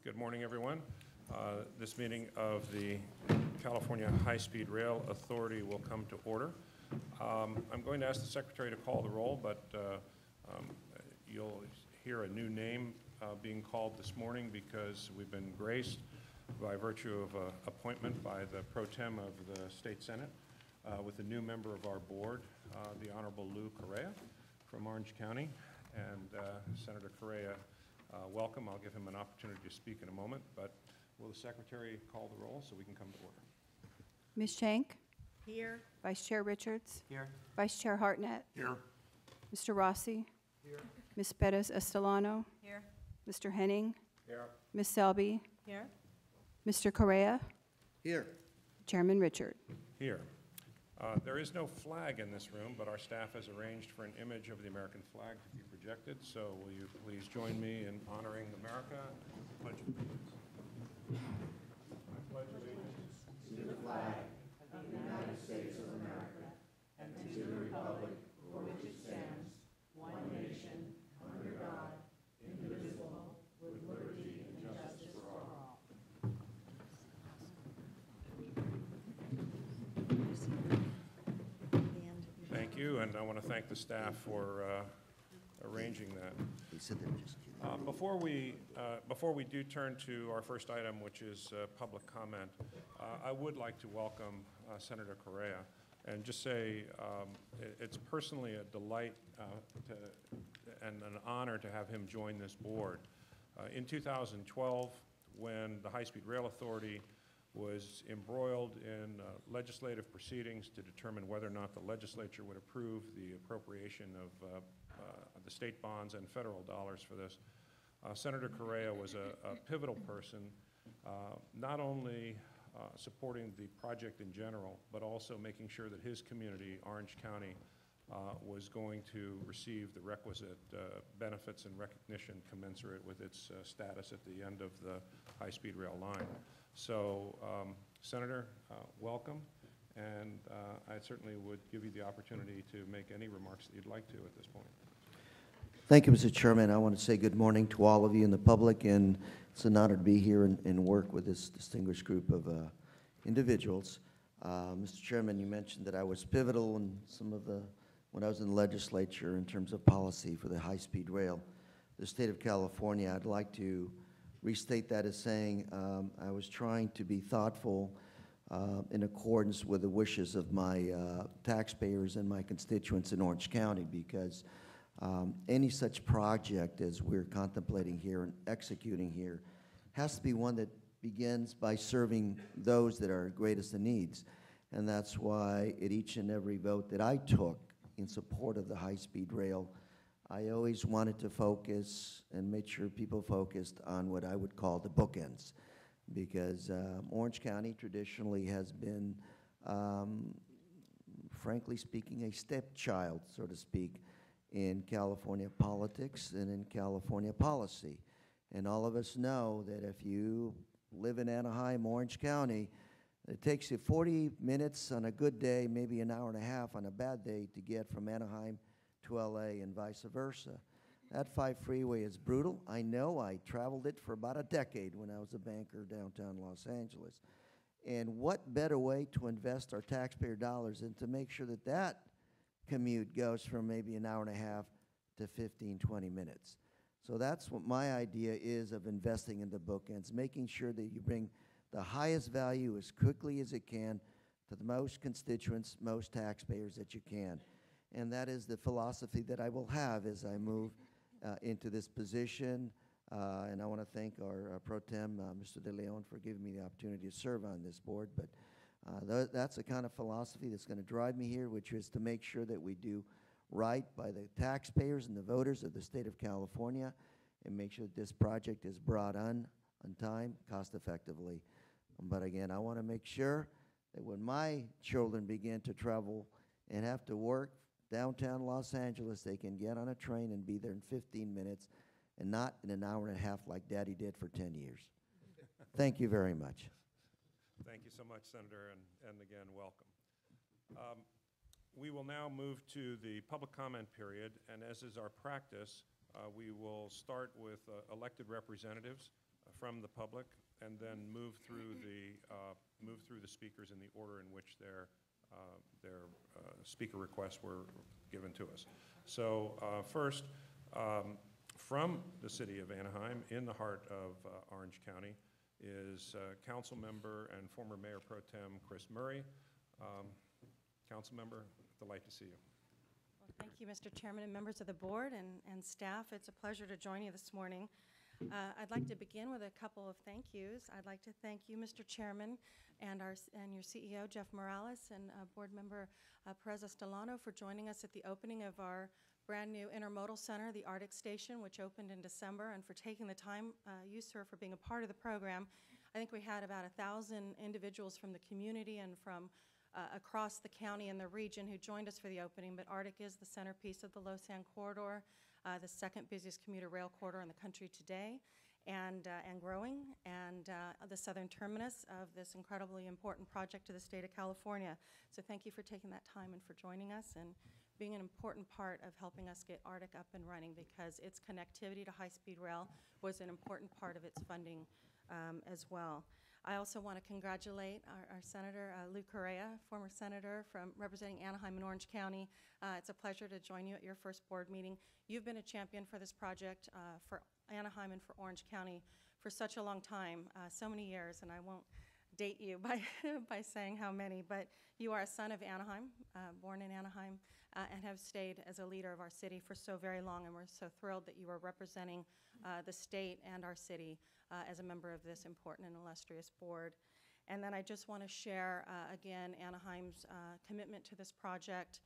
Good morning, everyone. This meeting of the California High-Speed Rail Authority will come to order. I'm going to ask the Secretary to call the roll, but you'll hear a new name being called this morning because we've been graced by virtue of appointment by the Pro Tem of the State Senate with a new member of our board, the Honorable Lou Correa from Orange County. And Senator Correa, welcome. I'll give him an opportunity to speak in a moment, but will the Secretary call the roll so we can come to order? Ms. Shank? Here. Vice Chair Richards? Here. Vice Chair Hartnett? Here. Mr. Rossi? Here. Ms. Perez Estelano? Here. Mr. Henning? Here. Ms. Selby? Here. Mr. Correa? Here. Chairman Richard? Here. There is no flag in this room, but our staff has arranged for an image of the American flag to be projected. So will you please join me in honoring America? Pledge allegiance. I pledge allegiance to the flag of the United States of America and to the republic for which it stands, one nation, under God, indivisible, with liberty and justice for all. Thank you, and I want to thank the staff for arranging that. They said they were just kidding. Before we do turn to our first item, which is public comment, I would like to welcome Senator Correa and just say it's personally a delight and an honor to have him join this board. In 2012, when the High-Speed Rail Authority was embroiled in legislative proceedings to determine whether or not the legislature would approve the appropriation of the state bonds and federal dollars for this. Senator Correa was a pivotal person, not only supporting the project in general, but also making sure that his community, Orange County, was going to receive the requisite benefits and recognition commensurate with its status at the end of the high-speed rail line. So, Senator, welcome, and I certainly would give you the opportunity to make any remarks that you'd like to at this point. Thank you, Mr. Chairman. I want to say good morning to all of you in the public, and it's an honor to be here and work with this distinguished group of individuals. Mr. Chairman, you mentioned that I was pivotal in when I was in the legislature in terms of policy for the high-speed rail. The state of California, I'd like to restate that as saying I was trying to be thoughtful in accordance with the wishes of my taxpayers and my constituents in Orange County, because any such project as we're contemplating here and executing here has to be one that begins by serving those that are greatest in needs. And that's why at each and every vote that I took in support of the high-speed rail, I always wanted to focus and make sure people focused on what I would call the bookends, because Orange County traditionally has been, frankly speaking, a stepchild, so to speak, in California politics and in California policy. And all of us know that if you live in Anaheim, Orange County, it takes you 40 minutes on a good day, maybe an hour and a half on a bad day to get from Anaheim to LA and vice versa. That 5 freeway is brutal. I know. I traveled it for about a decade when I was a banker downtown Los Angeles. And what better way to invest our taxpayer dollars than to make sure that that commute goes from maybe an hour and a half to 15, 20 minutes. So that's what my idea is of investing in the bookends, making sure that you bring the highest value as quickly as it can to the most constituents, most taxpayers that you can. And that is the philosophy that I will have as I move into this position. And I want to thank our Pro Tem, Mr. De Leon, for giving me the opportunity to serve on this board. But that's the kind of philosophy that's going to drive me here, which is to make sure that we do right by the taxpayers and the voters of the state of California and make sure that this project is brought on time, cost effectively. But again, I want to make sure that when my children begin to travel and have to work downtown Los Angeles, they can get on a train and be there in 15 minutes and not in an hour and a half like Daddy did for 10 years. Thank you very much. Thank you so much, Senator, and again, welcome. We will now move to the public comment period, and as is our practice, we will start with elected representatives from the public, and then move through the speakers in the order in which their speaker requests were given to us. So first, from the city of Anaheim, in the heart of Orange County, is council member and former Mayor Pro Tem Chris Murray. Council member, delight to see you. Well, thank you, Mr. Chairman and members of the board and staff. It's a pleasure to join you this morning. I'd like to begin with a couple of thank yous. I'd like to thank you, Mr. Chairman, and your CEO, Jeff Morales, and board member Perez Estelano for joining us at the opening of our brand new intermodal center, the Arctic Station, which opened in December, and for taking the time, you, sir, for being a part of the program. I think we had about 1,000 individuals from the community and from across the county and the region who joined us for the opening, but Arctic is the centerpiece of the Lausanne corridor, the second busiest commuter rail corridor in the country today, and growing, and the southern terminus of this incredibly important project to the state of California. So thank you for taking that time and for joining us and being an important part of helping us get Arctic up and running, because its connectivity to high-speed rail was an important part of its funding as well. I also want to congratulate our Senator Lou Correa, former senator from representing Anaheim and Orange County. It's a pleasure to join you at your first board meeting. You've been a champion for this project for Anaheim and for Orange County for such a long time, so many years, and I won't date you by saying how many, but you are a son of Anaheim, born in Anaheim, and have stayed as a leader of our city for so very long, and we're so thrilled that you are representing the state and our city as a member of this important and illustrious board. And then I just want to share, again, Anaheim's commitment to this project.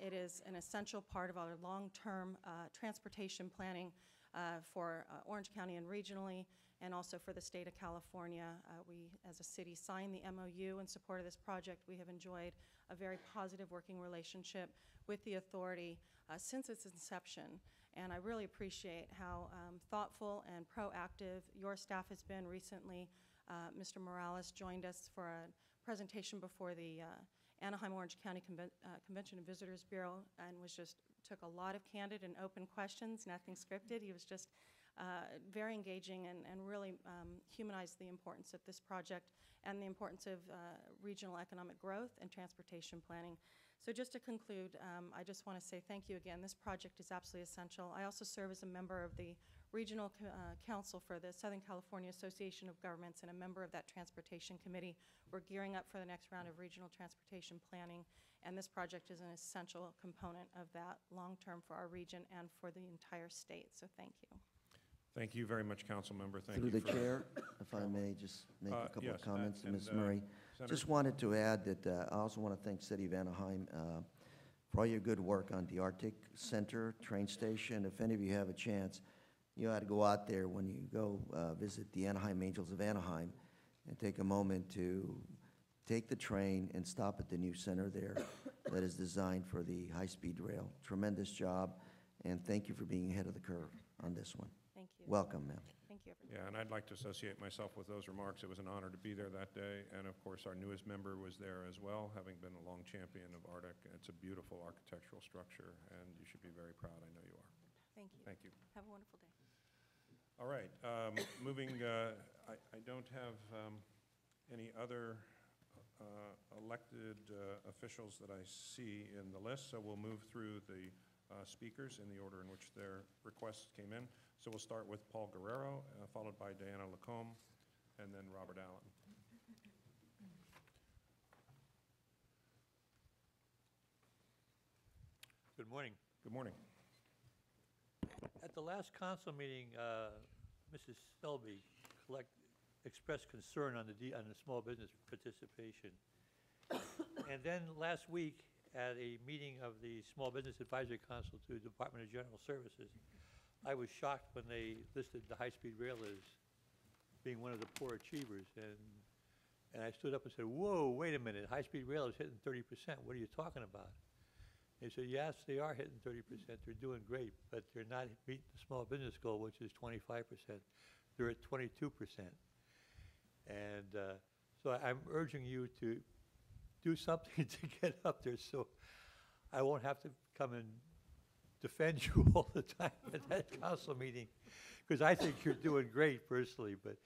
It is an essential part of our long-term transportation planning for Orange County and regionally, and also for the state of California. We, as a city, signed the MOU in support of this project. We have enjoyed a very positive working relationship with the authority since its inception. And I really appreciate how thoughtful and proactive your staff has been recently. Mr. Morales joined us for a presentation before the Anaheim-Orange County Convention and Visitors Bureau, and took a lot of candid and open questions, nothing scripted. He was just very engaging and really humanized the importance of this project and the importance of regional economic growth and transportation planning. So just to conclude, I just want to say thank you again. This project is absolutely essential. I also serve as a member of the Regional Council for the Southern California Association of Governments and a member of that Transportation Committee. We're gearing up for the next round of regional transportation planning, and this project is an essential component of that long-term for our region and for the entire state. So thank you. Thank you very much, Council Member. Thank Through you the chair, if I may just make a couple yes, of comments to and, Ms. Murray. Senator? Just wanted to add that I also want to thank City of Anaheim for all your good work on the Arctic Center train station. If any of you have a chance, you ought to go out there when you go visit the Anaheim Angels of Anaheim and take a moment to take the train and stop at the new center there that is designed for the high-speed rail. Tremendous job, and thank you for being ahead of the curve on this one. Thank you. Welcome, ma'am. Thank you, everyone. Yeah, and I'd like to associate myself with those remarks. It was an honor to be there that day, and of course, our newest member was there as well, having been a long champion of Arctic. It's a beautiful architectural structure, and you should be very proud. I know you are. Thank you. Thank you. Have a wonderful day. All right, moving, I don't have any other elected officials that I see in the list, so we'll move through the speakers in the order in which their requests came in. So we'll start with Paul Guerrero, followed by Diana Lacombe, and then Robert Allen. Good morning. Good morning. At the last council meeting, Mrs. Selby expressed concern on the small business participation. And then last week, at a meeting of the Small Business Advisory Council to the Department of General Services, I was shocked when they listed the high-speed rail as being one of the poor achievers. And I stood up and said, whoa, wait a minute, high-speed rail is hitting 30%. What are you talking about? They said, yes, they are hitting 30%. They're doing great, but they're not meeting the small business goal, which is 25%. They're at 22%. And so I'm urging you to do something to get up there so I won't have to come and defend you all the time at that council meeting, because I think you're doing great personally, but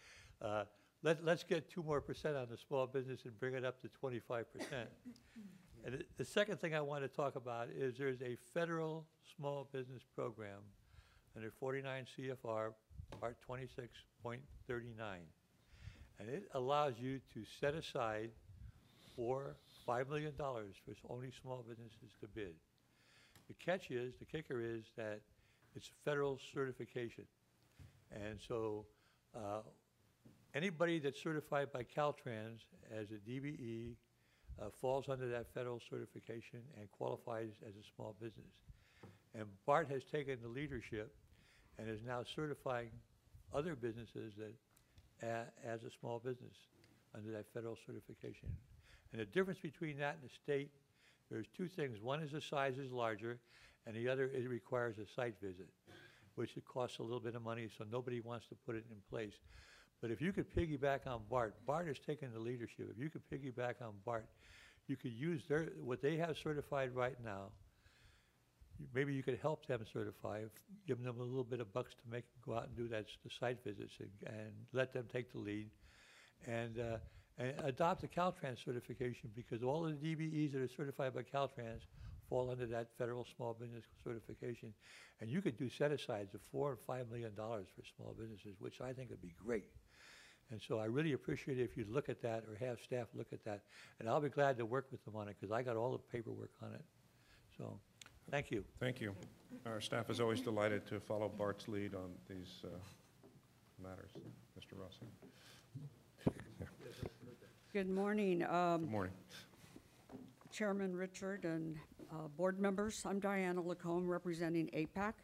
let's get 2% more on the small business and bring it up to 25%. And the second thing I want to talk about is there's a federal small business program under 49 CFR, Part 26.39. And it allows you to set aside $5 million for only small businesses to bid. The kicker is that it's federal certification. And so anybody that's certified by Caltrans as a DBE falls under that federal certification and qualifies as a small business. And BART has taken the leadership and is now certifying other businesses that as a small business under that federal certification. And the difference between that and the state, there's two things. One is the size is larger, and the other, it requires a site visit, which it costs a little bit of money, so nobody wants to put it in place. But if you could piggyback on BART, BART has taken the leadership. If you could piggyback on BART, you could use what they have certified right now. Maybe you could help them certify, give them a little bit of bucks to make them go out and do the site visits and let them take the lead. And adopt the Caltrans certification, because all of the DBEs that are certified by Caltrans fall under that federal small business certification. And you could do set-asides of $4 and $5 million for small businesses, which I think would be great. And so I really appreciate it if you'd look at that or have staff look at that. And I'll be glad to work with them on it, because I got all the paperwork on it. So, thank you. Thank you. Our staff is always delighted to follow Bart's lead on these matters. Mr. Rossi. Good morning, Good morning. Chairman Richard and board members. I'm Diana Lacombe, representing APAC.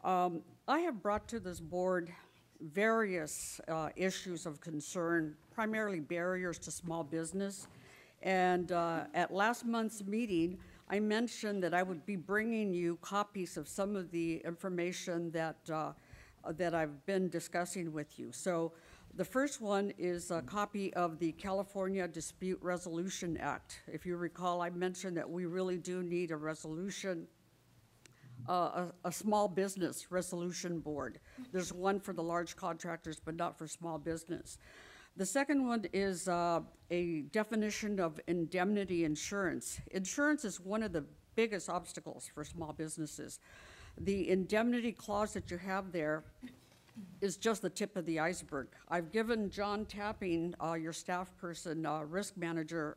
I have brought to this board various issues of concern, primarily barriers to small business. And at last month's meeting, I mentioned that I would be bringing you copies of some of the information that I've been discussing with you. So the first one is a copy of the California Dispute Resolution Act. If you recall, I mentioned that we really do need a resolution, a small business resolution board. There's one for the large contractors, but not for small business. The second one is a definition of indemnity insurance. Insurance is one of the biggest obstacles for small businesses. The indemnity clause that you have there is just the tip of the iceberg. I've given John Tapping, your staff person, risk manager,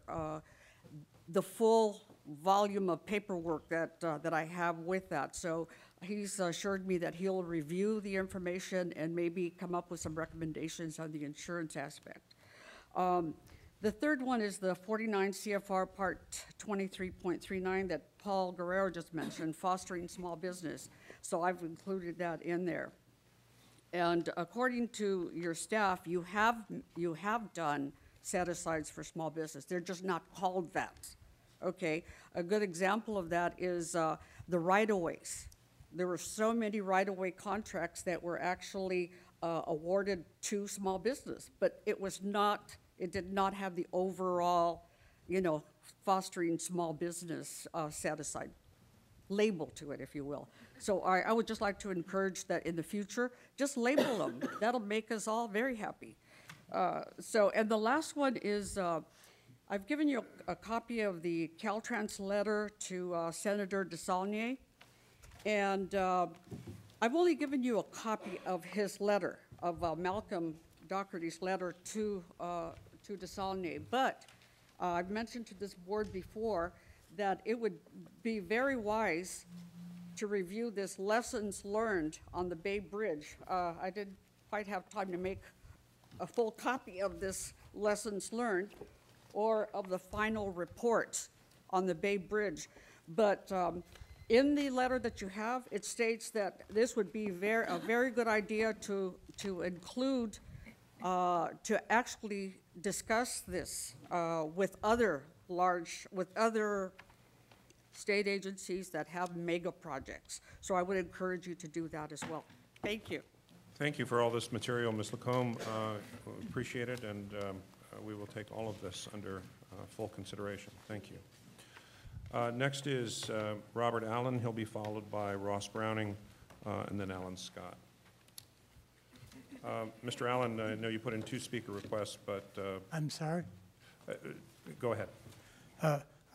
the full volume of paperwork that I have with that. So he's assured me that he'll review the information and maybe come up with some recommendations on the insurance aspect. The third one is the 49 CFR Part 23.39 that Paul Guerrero just mentioned, fostering small business. So I've included that in there. And according to your staff, you have done set-asides for small business. They're just not called that. Okay, a good example of that is the right-of-ways. There were so many right-of-way contracts that were actually awarded to small business, but it did not have the overall, fostering small business set-aside label to it, if you will. So I would just like to encourage that in the future, just label them. That'll make us all very happy. And the last one is, I've given you a copy of the Caltrans letter to Senator DeSaulnier, and I've only given you a copy of his letter, of Malcolm Doherty's letter to DeSaulnier, but I've mentioned to this board before that it would be very wise to review this lessons learned on the Bay Bridge. I didn't quite have time to make a full copy of this lessons learned or of the final report on the Bay Bridge. But in the letter that you have, it states that this would be a very good idea to include, to actually discuss this with other state agencies that have mega projects. So I would encourage you to do that as well. Thank you. Thank you for all this material, Ms. Lacombe. Appreciate it, and we will take all of this under full consideration. Thank you. Next is Robert Allen. He'll be followed by Ross Browning, and then Alan Scott. Mr. Allen, I know you put in 2 speaker requests, but I'm sorry? go ahead.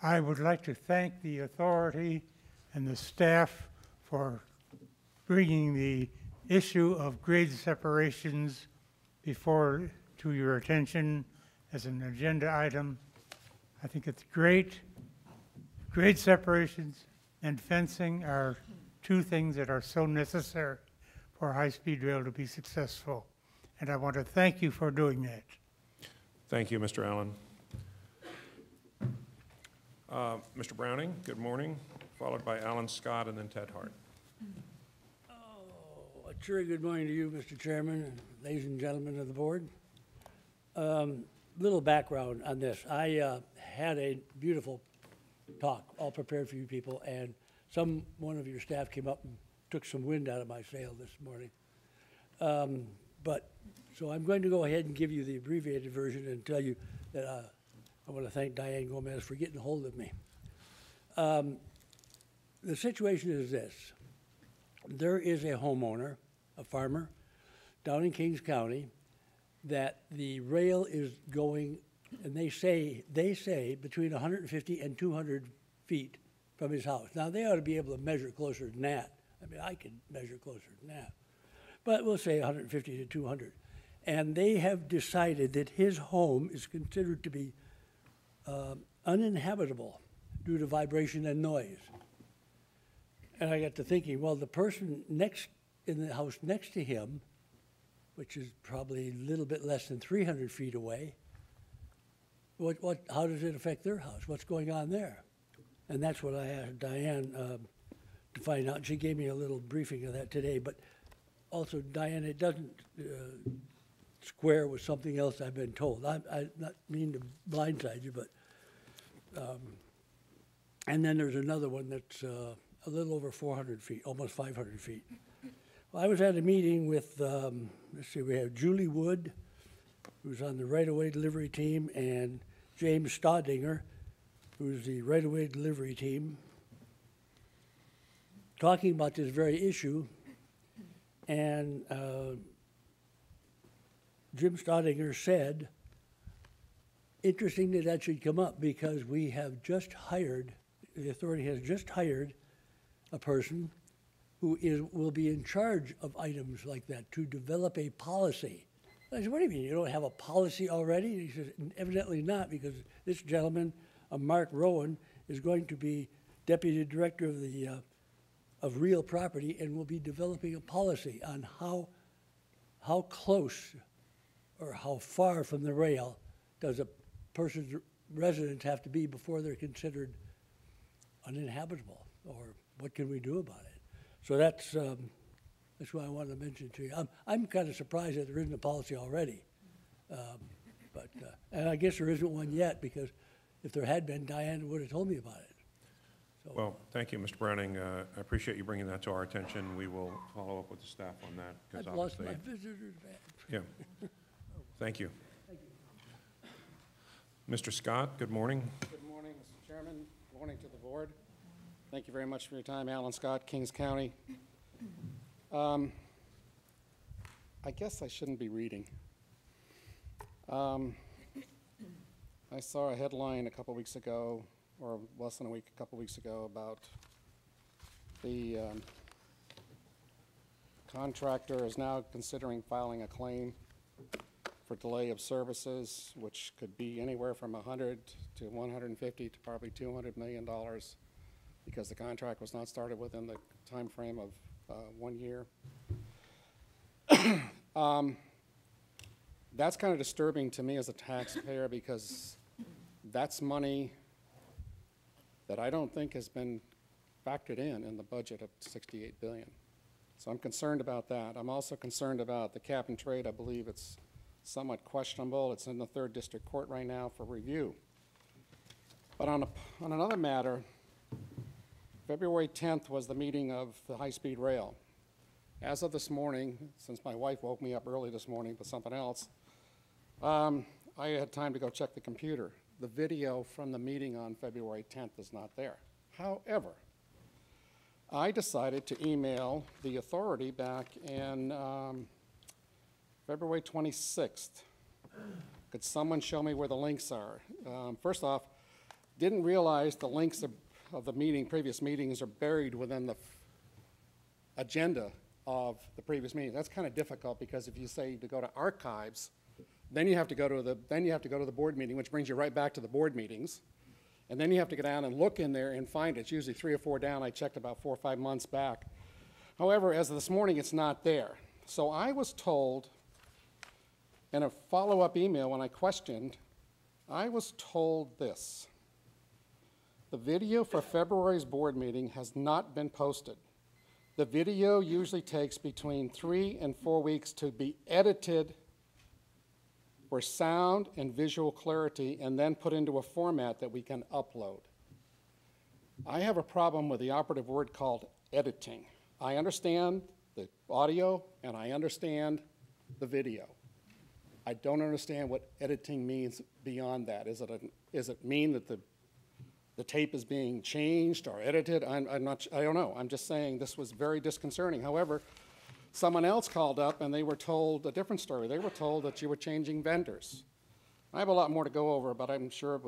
I would like to thank the authority and the staff for bringing the issue of grade separations to your attention as an agenda item. I think it's great. Grade separations and fencing are 2 things that are so necessary for a high-speed rail to be successful. And I want to thank you for doing that. Thank you, Mr. Allen. Mr. Browning, good morning, followed by Alan Scott and then Ted Hart. A very good morning to you, Mr. Chairman, and ladies and gentlemen of the board. Little background on this. I had a beautiful talk, all prepared for you people, and one of your staff came up and took some wind out of my sail this morning. So I'm going to go ahead and give you the abbreviated version and tell you that I want to thank Diane Gomez for getting a hold of me. The situation is this. There is a homeowner, a farmer, down in Kings County, that the rail is going, and they say between 150 and 200 feet from his house. Now, they ought to be able to measure closer than that. I mean, I could measure closer than that. But we'll say 150 to 200. And they have decided that his home is considered to be uninhabitable due to vibration and noise. And I got to thinking, well, the person in the house next to him, which is probably a little bit less than 300 feet away, how does it affect their house? What's going on there? And that's what I asked Diane to find out. She gave me a little briefing of that today. But also, Diane, it doesn't square with something else I've been told. I not mean to blindside you, but and then there's another one that's a little over 400 feet, almost 500 feet. Well, I was at a meeting with, let's see, we have Julie Wood, who's on the right-of-way delivery team, and James Staudinger, who's the right-of-way delivery team, talking about this very issue. And Jim Staudinger said, interesting that should come up because we have just hired, the authority has just hired a person who will be in charge of items like that to develop a policy. I said, what do you mean, you don't have a policy already? And he says, evidently not, because this gentleman, Mark Rowan, is going to be deputy director of the of real property and will be developing a policy on how close or how far from the rail does a person's residence have to be before they're considered uninhabitable, or what can we do about it? So that's what I wanted to mention to you. I'm kind of surprised that there isn't a policy already, and I guess there isn't one yet, because if there had been, Diane would have told me about it. So, Well, thank you, Mr. Browning. I appreciate you bringing that to our attention. We will follow up with the staff on that. 'Cause I've lost obviously- my visitor's badge. Yeah. Thank you. Mr. Scott, good morning. Good morning, Mr. Chairman. Good morning to the board. Thank you very much for your time. Alan Scott, Kings County. I guess I shouldn't be reading. I saw a headline a couple weeks ago, or less than a couple weeks ago, about the contractor is now considering filing a claim for delay of services, which could be anywhere from 100 to 150 to probably $200 million, because the contract was not started within the time frame of 1 year. That's kind of disturbing to me as a taxpayer, because that's money that I don't think has been factored in the budget of $68 billion. So I'm concerned about that. I'm also concerned about the cap and trade. I believe it's somewhat questionable. It's in the 3rd District Court right now for review. But on another matter, February 10th was the meeting of the high-speed rail. As of this morning, since my wife woke me up early this morning with something else, I had time to go check the computer. the video from the meeting on February 10th is not there. However, I decided to email the authority back in February 26th. Could someone show me where the links are? First off, didn't realize the links of the meeting, previous meetings are buried within the agenda of the previous meeting. That's kind of difficult because if you say to go to archives, then you have to go to the board meeting, which brings you right back to the board meetings. And then you have to go down and look in there and find it. It's usually 3 or 4 down. I checked about 4 or 5 months back. However, as of this morning, it's not there. So I was told in a follow-up email when I questioned, I was told this. The video for February's board meeting has not been posted. The video usually takes between 3 and 4 weeks to be edited for sound and visual clarity and then put into a format that we can upload. I have a problem with the operative word called editing. I understand the audio and I understand the video. I don't understand what editing means beyond that. Is it mean that the tape is being changed or edited? I don't know. I'm just saying this was very disconcerting. However, someone else called up and they were told a different story. They were told that you were changing vendors. I have a lot more to go over, but I'm sure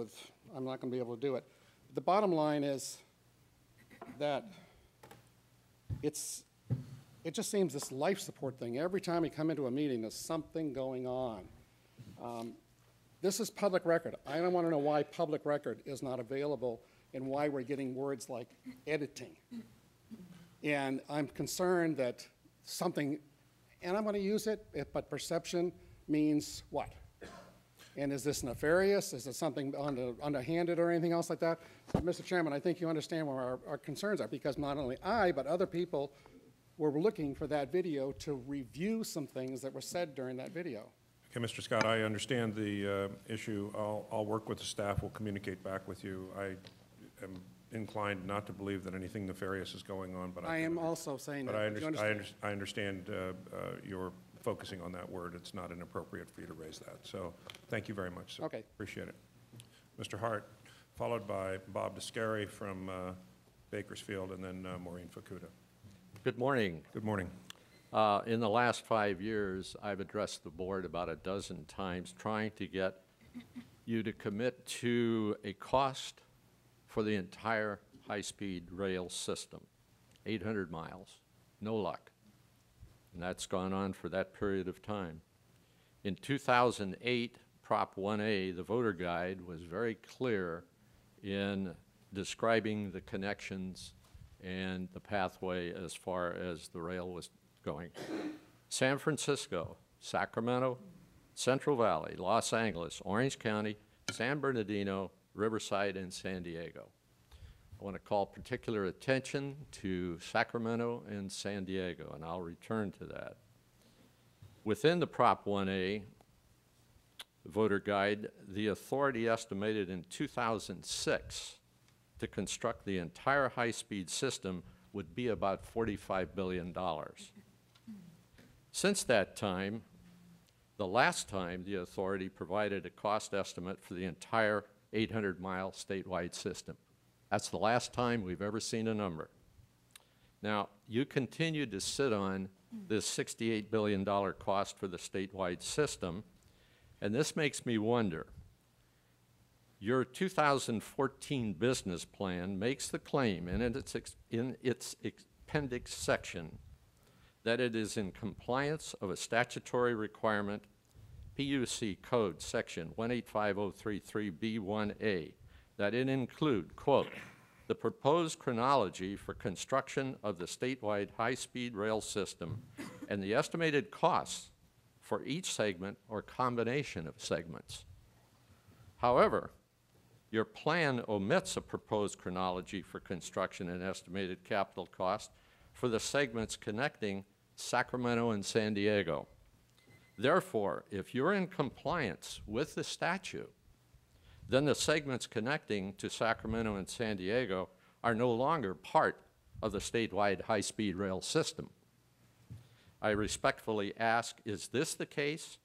I'm not going to be able to do it. The bottom line is that it just seems this life support thing. Every time we come into a meeting, there's something going on. This is public record. I don't want to know why public record is not available and why we're getting words like editing. And I'm concerned that something, and I'm going to use it, but perception means what? And is this nefarious? Is it something underhanded or anything else like that? But Mr. Chairman, I think you understand where our concerns are, because not only I, but other people were looking for that video to review some things that were said during that video. Okay, Mr. Scott, I understand the issue. I'll work with the staff. We'll communicate back with you. I am inclined not to believe that anything nefarious is going on, but I am also saying that. I understand you're focusing on that word. It's not inappropriate for you to raise that. So thank you very much, sir. Okay. Appreciate it. Mr. Hart, followed by Bob Descari from Bakersfield, and then Maureen Fukuda. Good morning. Good morning. In the last 5 years, I've addressed the board about a dozen times trying to get you to commit to a cost for the entire high-speed rail system, 800 miles, no luck. And that's gone on for that period of time. In 2008, Prop 1A, the voter guide, was very clear in describing the connections and the pathway as far as the rail was going. San Francisco, Sacramento, Central Valley, Los Angeles, Orange County, San Bernardino, Riverside, and San Diego. I want to call particular attention to Sacramento and San Diego, and I'll return to that. Within the Prop 1A voter guide, the authority estimated in 2006 to construct the entire high-speed system would be about $45 billion. Since that time, the last time the authority provided a cost estimate for the entire 800-mile statewide system. That's the last time we've ever seen a number. Now, you continue to sit on this $68 billion cost for the statewide system, and this makes me wonder. Your 2014 business plan makes the claim in its appendix section that it is in compliance of a statutory requirement, PUC Code Section 185033B1A, that it include, quote, the proposed chronology for construction of the statewide high-speed rail system and the estimated costs for each segment or combination of segments. However, your plan omits a proposed chronology for construction and estimated capital cost for the segments connecting Sacramento and San Diego. Therefore, if you're in compliance with the statute, then the segments connecting to Sacramento and San Diego are no longer part of the statewide high-speed rail system. I respectfully ask, is this the case?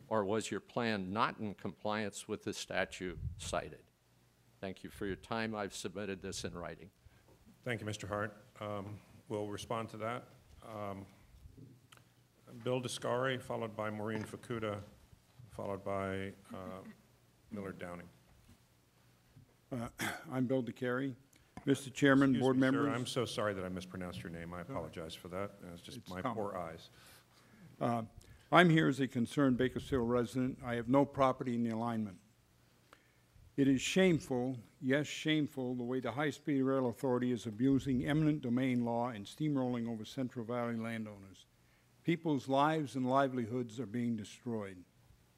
or was your plan not in compliance with the statute cited? Thank you for your time. I've submitted this in writing. Thank you, Mr. Hart. We'll respond to that. Bill Descari, followed by Maureen Fukuda, followed by Millard Downing. I'm Bill DeCary. Mr. Chairman, Excuse board me, members. Sir, I'm so sorry that I mispronounced your name. I apologize for that. It's just It's my common. poor eyes. I'm here as a concerned Bakersfield resident. I have no property in the alignment. It is shameful, yes, shameful, the way the High-Speed Rail Authority is abusing eminent domain law and steamrolling over Central Valley landowners. People's lives and livelihoods are being destroyed.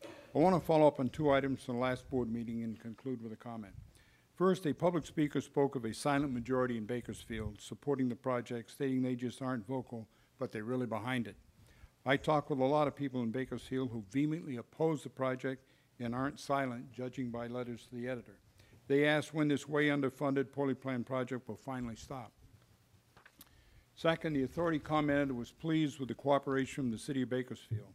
I want to follow up on 2 items from the last board meeting and conclude with a comment. First, a public speaker spoke of a silent majority in Bakersfield supporting the project, stating they just aren't vocal, but they're really behind it. I talk with a lot of people in Bakersfield who vehemently oppose the project and aren't silent, judging by letters to the editor. They ask when this way underfunded, poorly planned project will finally stop. Second, the authority commented it was pleased with the cooperation from the city of Bakersfield.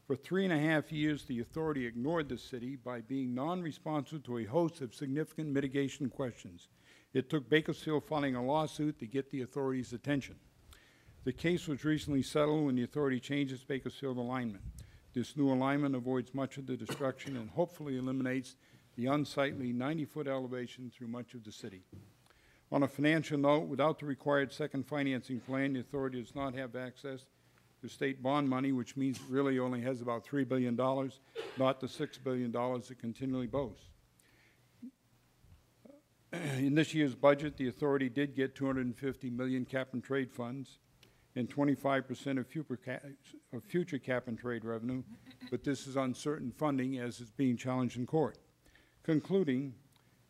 For 3.5 years, the authority ignored the city by being non-responsive to a host of significant mitigation questions. It took Bakersfield filing a lawsuit to get the authority's attention. The case was recently settled when the authority changed its Bakersfield alignment. This new alignment avoids much of the destruction and hopefully eliminates the unsightly 90-foot elevation through much of the city. On a financial note, without the required second financing plan, the authority does not have access to state bond money, which means it really only has about $3 billion, not the $6 billion it continually boasts. In this year's budget, the authority did get $250 million cap-and-trade funds and 25% of future cap-and-trade revenue, but this is uncertain funding as it's being challenged in court. Concluding,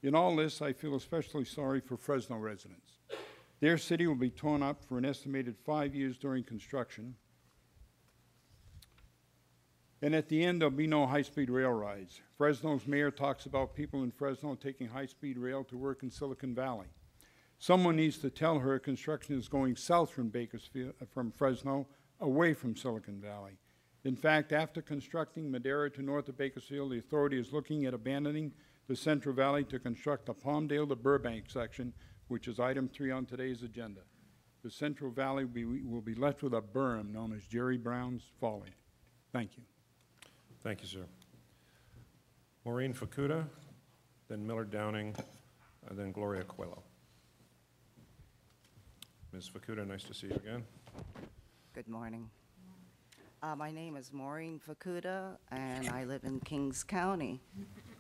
in all this, I feel especially sorry for Fresno residents. Their city will be torn up for an estimated 5 years during construction, and at the end, there'll be no high-speed rail rides. Fresno's mayor talks about people in Fresno taking high-speed rail to work in Silicon Valley. Someone needs to tell her construction is going south from from Fresno, away from Silicon Valley. In fact, after constructing Madera to north of Bakersfield, the authority is looking at abandoning the Central Valley to construct the Palmdale to Burbank section, which is item 3 on today's agenda. The Central Valley will be left with a berm known as Jerry Brown's Folly. Thank you. Thank you, sir. Maureen Fukuda, then Millard Downing, and then Gloria Coelho. Ms. Fukuda, nice to see you again. Good morning. My name is Maureen Fukuda, and I live in Kings County.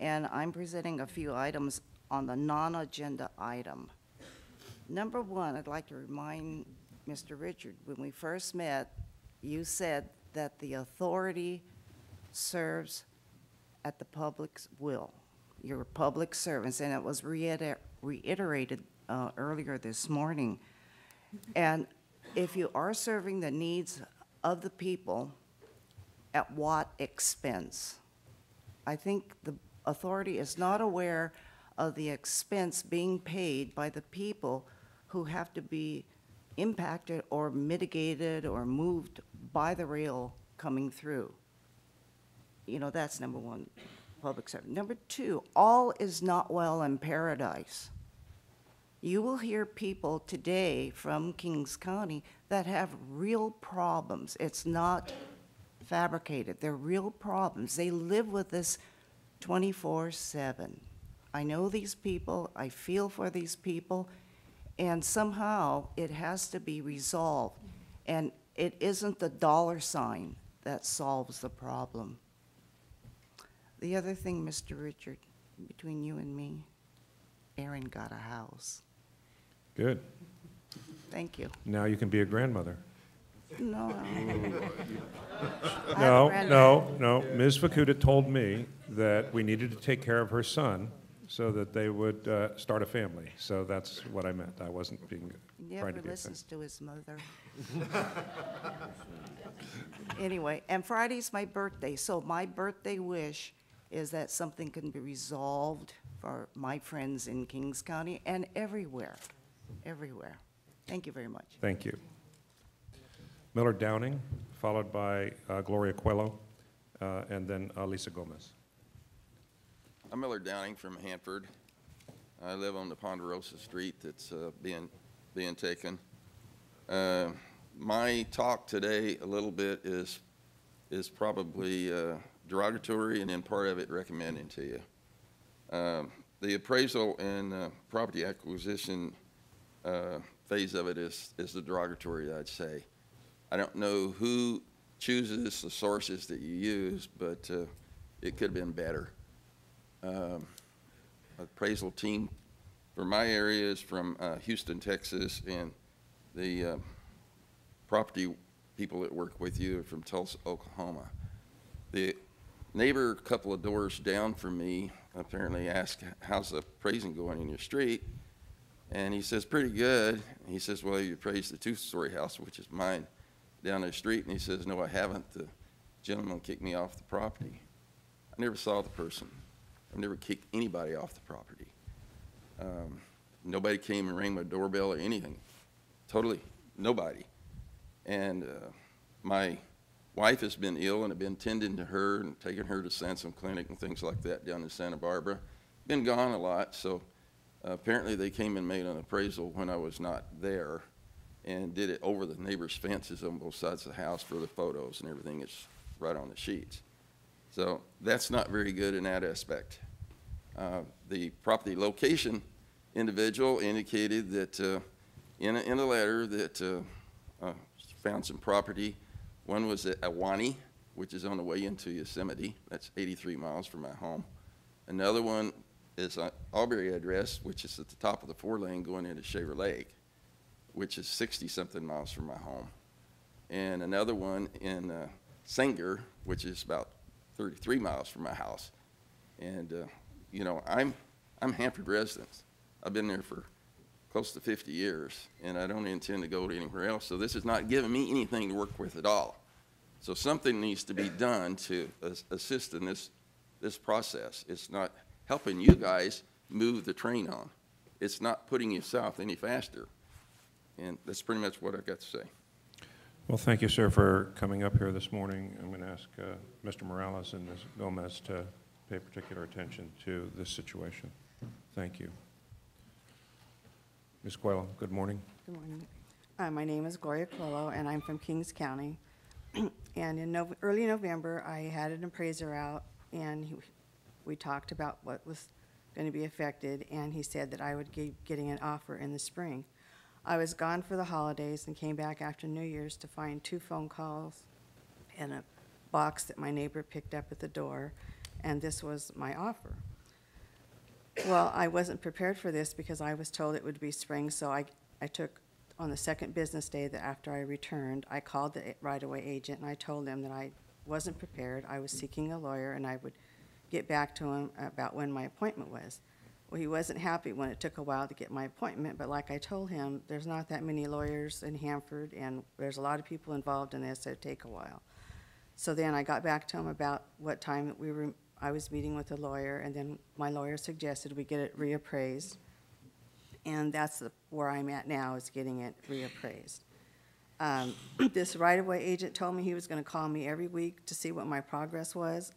And I'm presenting a few items on the non-agenda item. Number 1, I'd like to remind Mr. Richard, when we first met, you said that the authority serves at the public's will. You're public servants, and it was reiterated earlier this morning. And if you are serving the needs of the people, at what expense? I think the authority is not aware of the expense being paid by the people who have to be impacted or mitigated or moved by the rail coming through. You know, that's number 1, public service. Number 2, all is not well in paradise. You will hear people today from Kings County that have real problems. It's not fabricated. They're real problems. They live with this 24/7. I know these people. I feel for these people. And somehow it has to be resolved. And it isn't the dollar sign that solves the problem. The other thing, Mr. Richard, between you and me, Aaron got a house. Good. Thank you. Now you can be a grandmother. No. No. Ms. Fukuda told me that we needed to take care of her son so that they would start a family. So that's what I meant. I wasn't being He trying never to be a listens to his mother. Anyway, and Friday's my birthday, so my birthday wish is that something can be resolved for my friends in Kings County and everywhere. Thank you very much. Thank you. Millard Downing, followed by Gloria Coelho, and then Lisa Gomez. I'm Miller Downing from Hanford. I live on the Ponderosa Street that's being taken. My talk today a little bit is probably derogatory, and then part of it recommending to you. The appraisal and property acquisition phase of it is the derogatory, I'd say. I don't know who chooses the sources that you use, but it could have been better. Appraisal team for my area is from Houston, Texas, and the property people that work with you are from Tulsa, Oklahoma. The neighbor a couple of doors down from me apparently asked, how's the appraising going in your street? And he says, pretty good. He says, well, you appraised the two-story house, which is mine, down the street. And he says, no, I haven't. The gentleman kicked me off the property. I never saw the person. I've never kicked anybody off the property. Nobody came and rang my doorbell or anything. Totally nobody. And my wife has been ill, and I've been tending to her and taking her to Sansom Clinic and things like that down in Santa Barbara. Been gone a lot, so apparently they came and made an appraisal when I was not there and did it over the neighbor's fences on both sides of the house for the photos and everything. It's right on the sheets. So that's not very good in that aspect. The property location individual indicated that in a letter that found some property. One was at Ahwahnee, which is on the way into Yosemite. That's 83 miles from my home. Another one is an Aubrey address, which is at the top of the 4-lane going into Shaver Lake, which is 60-something miles from my home. And another one in Sanger, which is about 33 miles from my house. And, you know, I'm Hanford resident. I've been there for close to 50 years, and I don't intend to go to anywhere else. So this is not giving me anything to work with at all. So something needs to be done to assist in this process. It's not helping you guys move the train on. It's not putting you south any faster. And that's pretty much what I've got to say. Well, thank you, sir, for coming up here this morning. I'm going to ask Mr. Morales and Ms. Gomez to pay particular attention to this situation. Thank you. Ms. Coelho, good morning. Good morning. My name is Gloria Coelho, and I'm from Kings County. And in early November, I had an appraiser out, and we talked about what was going to be affected, and he said that I would be getting an offer in the spring. I was gone for the holidays and came back after New Year's to find 2 phone calls and a box that my neighbor picked up at the door, and this was my offer. Well, I wasn't prepared for this because I was told it would be spring, so I took, on the second business day that after I returned, I called the right-of-way agent and I told them that I wasn't prepared, I was seeking a lawyer, and I would get back to him about when my appointment was. Well, he wasn't happy when it took a while to get my appointment, but like I told him, there's not that many lawyers in Hanford, and there's a lot of people involved in this, so it'd take a while. So then I got back to him about what time I was meeting with a lawyer, and then my lawyer suggested we get it reappraised. And that's where I'm at now, is getting it reappraised. This right-of-way agent told me he was going to call me every week to see what my progress was.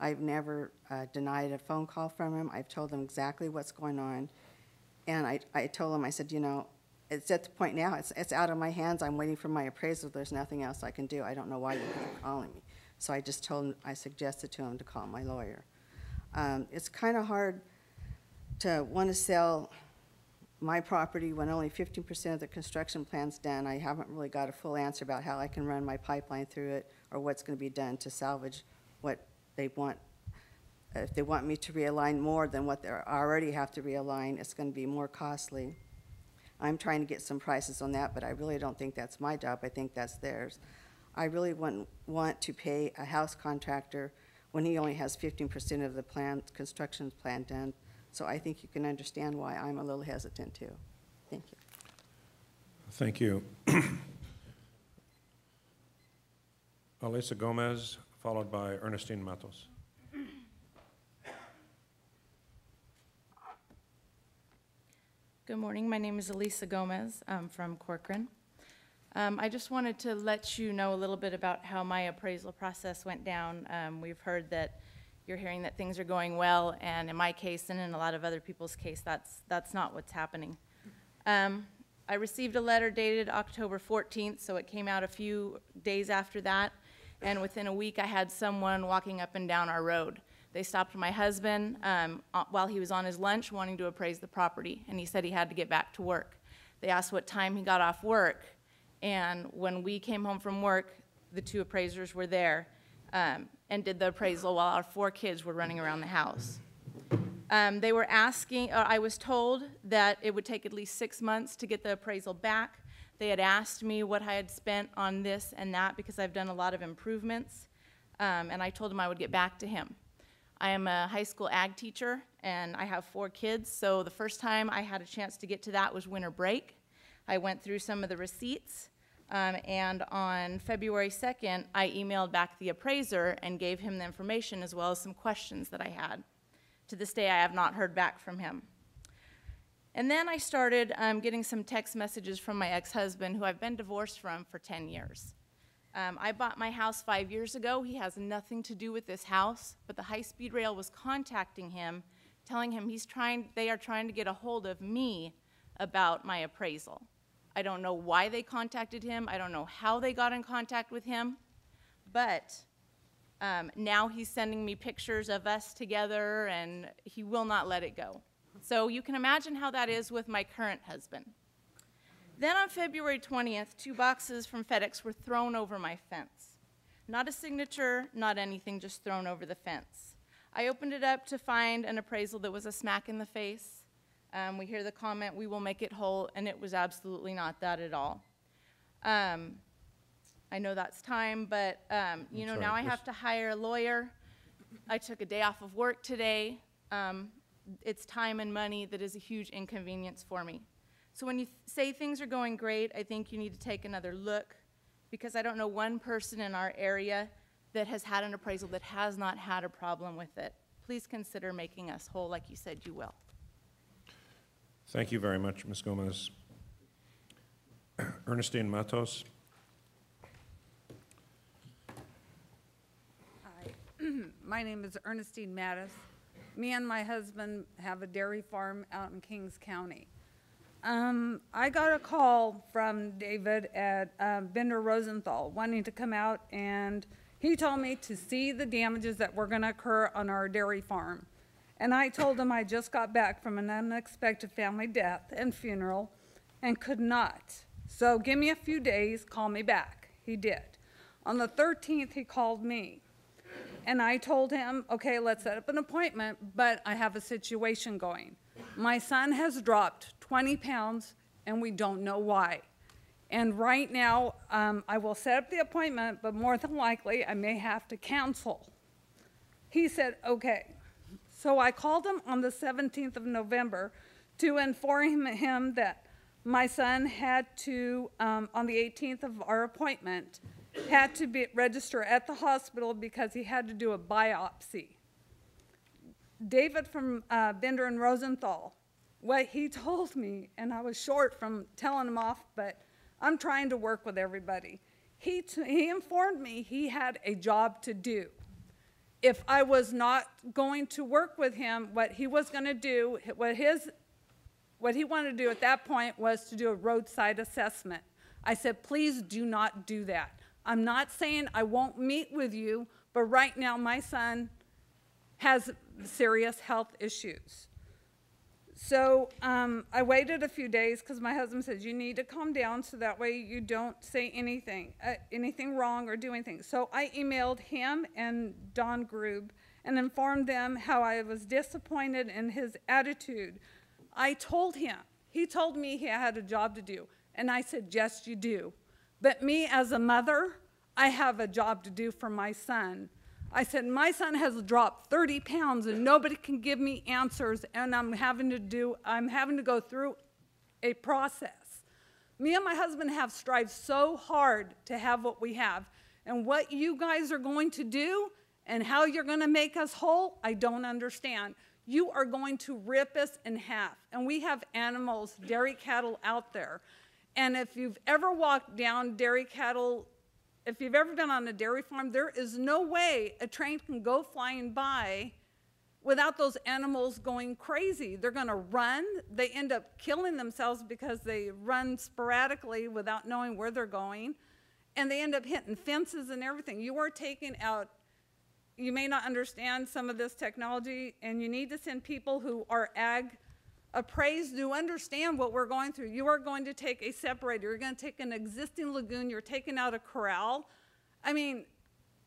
I've never denied a phone call from him. I've told him exactly what's going on. And I told him, I said, you know, it's at the point now, it's out of my hands. I'm waiting for my appraisal. There's nothing else I can do. I don't know why you keep calling me. So I just told him, I suggested to him to call my lawyer. It's kind of hard to want to sell my property when only 15% of the construction plan's done. I haven't really got a full answer about how I can run my pipeline through it or what's going to be done to salvage what they want. If they want me to realign more than what they already have to realign, it's going to be more costly. I'm trying to get some prices on that, but I really don't think that's my job. I think that's theirs. I really wouldn't want to pay a house contractor when he only has 15% of the construction plan done. So I think you can understand why I'm a little hesitant too. Thank you. Thank you. Elisa Gomez, followed by Ernestine Matos. Good morning. My name is Elisa Gomez. I'm from Corcoran. I just wanted to let you know a little bit about how my appraisal process went down. We've heard that you're hearing that things are going well, and in my case and in a lot of other people's case, that's not what's happening. I received a letter dated October 14th, so it came out a few days after that, and within a week I had someone walking up and down our road. They stopped my husband while he was on his lunch wanting to appraise the property, and he said he had to get back to work. They asked what time he got off work, and when we came home from work, the two appraisers were there and did the appraisal while our 4 kids were running around the house. They were asking, I was told that it would take at least 6 months to get the appraisal back. They had asked me what I had spent on this and that because I've done a lot of improvements, and I told them I would get back to him. I am a high school ag teacher, and I have 4 kids, so the first time I had a chance to get to that was winter break. I went through some of the receipts, and on February 2nd, I emailed back the appraiser and gave him the information as well as some questions that I had. To this day, I have not heard back from him. And then I started getting some text messages from my ex-husband, who I've been divorced from for 10 years. I bought my house 5 years ago. He has nothing to do with this house, but the high-speed rail was contacting him, telling him they are trying to get a hold of me about my appraisal. I don't know why they contacted him. I don't know how they got in contact with him, but now he's sending me pictures of us together, and he will not let it go. So you can imagine how that is with my current husband. Then on February 20th, 2 boxes from FedEx were thrown over my fence. Not a signature, not anything, just thrown over the fence. I opened it up to find an appraisal that was a smack in the face. We hear the comment, "We will make it whole," and it was absolutely not that at all. I know that's time, but you know, now I have to hire a lawyer. I took a day off of work today. It's time and money that is a huge inconvenience for me. So when you say things are going great, I think you need to take another look, because I don't know one person in our area that has had an appraisal that has not had a problem with it. Please consider making us whole like you said you will. Thank you very much, Ms. Gomez. Ernestine Matos. Hi, my name is Ernestine Mattis. Me and my husband have a dairy farm out in Kings County. I got a call from David at Bender Rosenthal wanting to come out, and he told me to see the damages that were going to occur on our dairy farm. And I told him I just got back from an unexpected family death and funeral and could not. So give me a few days, call me back. He did. On the 13th, he called me. And I told him, okay, let's set up an appointment, but I have a situation going. My son has dropped 20 pounds, and we don't know why. And right now, I will set up the appointment, but more than likely, I may have to cancel. He said, okay. So I called him on the 17th of November to inform him that my son had to, on the 18th of our appointment, had to register at the hospital because he had to do a biopsy. David from Bender and Rosenthal, what he told me, and I was short from telling him off, but I'm trying to work with everybody. He informed me he had a job to do. If I was not going to work with him, what he was going to do, what he wanted to do at that point was to do a roadside assessment. I said, please do not do that. I'm not saying I won't meet with you, but right now my son has serious health issues. So I waited a few days because my husband said, you need to calm down so that way you don't say anything wrong or do anything. So I emailed him and Don Grube and informed them how I was disappointed in his attitude. I told him, he told me he had a job to do, and I said, yes, you do. But me as a mother, I have a job to do for my son. I said, my son has dropped 30 pounds and nobody can give me answers, and I'm having to go through a process. Me and my husband have strived so hard to have what we have, and what you guys are going to do and how you're going to make us whole, I don't understand. You are going to rip us in half, and we have animals, dairy cattle out there. And if you've ever walked down dairy cattle, if you've ever been on a dairy farm, there is no way a train can go flying by without those animals going crazy. They're going to run. They end up killing themselves because they run sporadically without knowing where they're going. And they end up hitting fences and everything. You are taking out, you may not understand some of this technology, and you need to send people who are ag appraised to understand what we're going through. You are going to take a separator. You're going to take an existing lagoon. You're taking out a corral. I mean,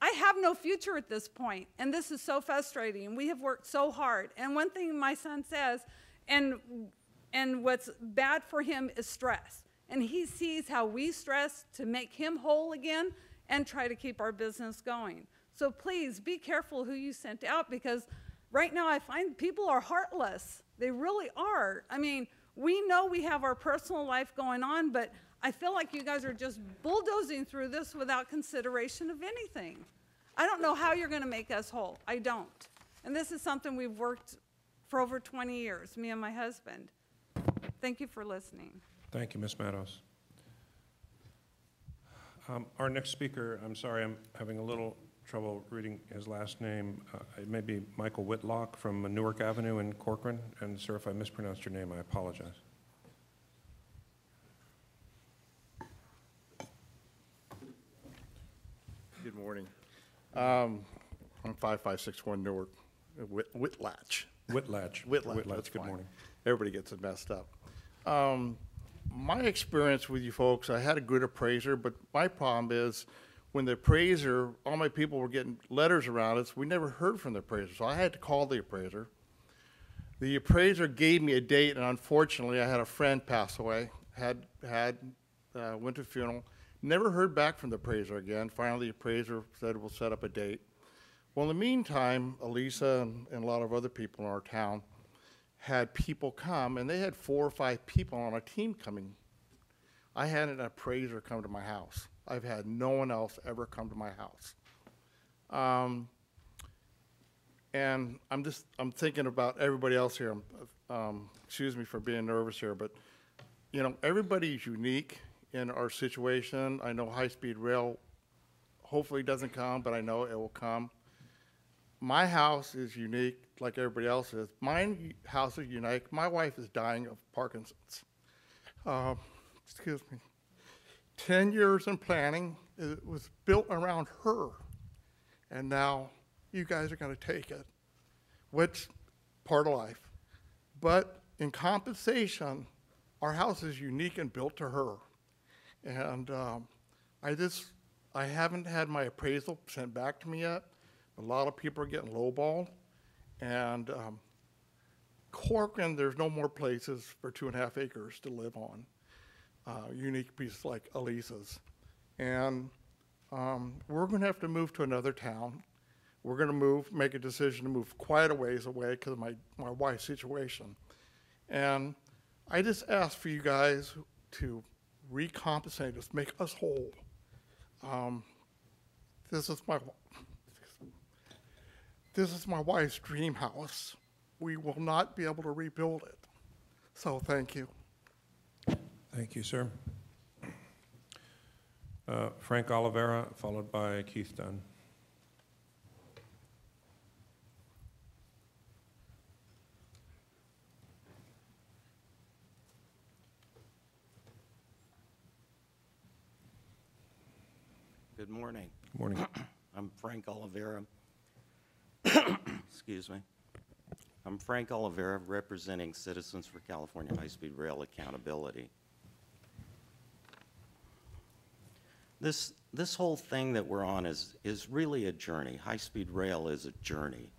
I have no future at this point, and this is so frustrating. We have worked so hard. And one thing my son says, and what's bad for him is stress. And he sees how we stress to make him whole again and try to keep our business going. So please be careful who you sent out, because right now I find people are heartless. They really are. I mean, we know we have our personal life going on, but I feel like you guys are just bulldozing through this without consideration of anything. I don't know how you're going to make us whole. I don't. And this is something we've worked for over 20 years, me and my husband. Thank you for listening. Thank you, Ms. Matos. Our next speaker, I'm sorry, I'm having a little trouble reading his last name. It may be Michael Whitlock from Newark Avenue in Corcoran. And sir, if I mispronounced your name, I apologize. Good morning. I'm 5561 Newark, Whitlatch. Whitlatch. Whitlatch, that's good fine. morning. Everybody gets it messed up. My experience with you folks, I had a good appraiser, but my problem is when the appraiser, all my people were getting letters around us, we never heard from the appraiser, so I had to call the appraiser. The appraiser gave me a date, and unfortunately, I had a friend pass away, went to a funeral, never heard back from the appraiser again. Finally, the appraiser said, we'll set up a date. Well, in the meantime, Elisa and a lot of other people in our town had people come, and they had 4 or 5 people on a team coming. I had an appraiser come to my house. I've had no one else ever come to my house. And I'm thinking about everybody else here. Excuse me for being nervous here, but you know, everybody's unique in our situation. I know high-speed rail hopefully doesn't come, but I know it will come. My house is unique like everybody else is. My house is unique. My wife is dying of Parkinson's. Excuse me. 10 years in planning. It was built around her. And now you guys are going to take it, which part of life. But in compensation, our house is unique and built to her. And I haven't had my appraisal sent back to me yet. A lot of people are getting lowballed. And Corcoran, there's no more places for 2.5 acres to live on. Unique pieces like Elisa's. And we're going to have to move to another town. We're going to make a decision to move quite a ways away because of my wife's situation. And I just ask for you guys to recompensate us, make us whole. This is my wife's dream house. We will not be able to rebuild it. So thank you. Thank you, sir. Frank Oliveira, followed by Keith Dunn. Good morning. Good morning. I'm Frank Oliveira. Excuse me. I'm Frank Oliveira, representing Citizens for California High-Speed Rail Accountability. This whole thing that we're on is really a journey. High-speed rail is a journey.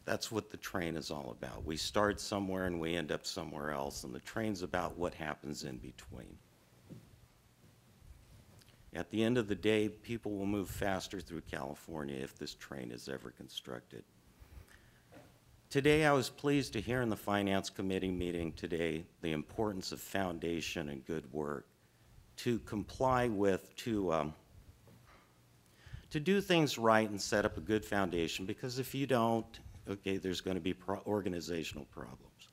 That's what the train is all about. We start somewhere and we end up somewhere else, and the train's about what happens in between. At the end of the day, people will move faster through California if this train is ever constructed. Today, I was pleased to hear in the Finance Committee meeting today the importance of foundation and good work to comply with, to do things right and set up a good foundation, because if you don't, okay, there's going to be organizational problems.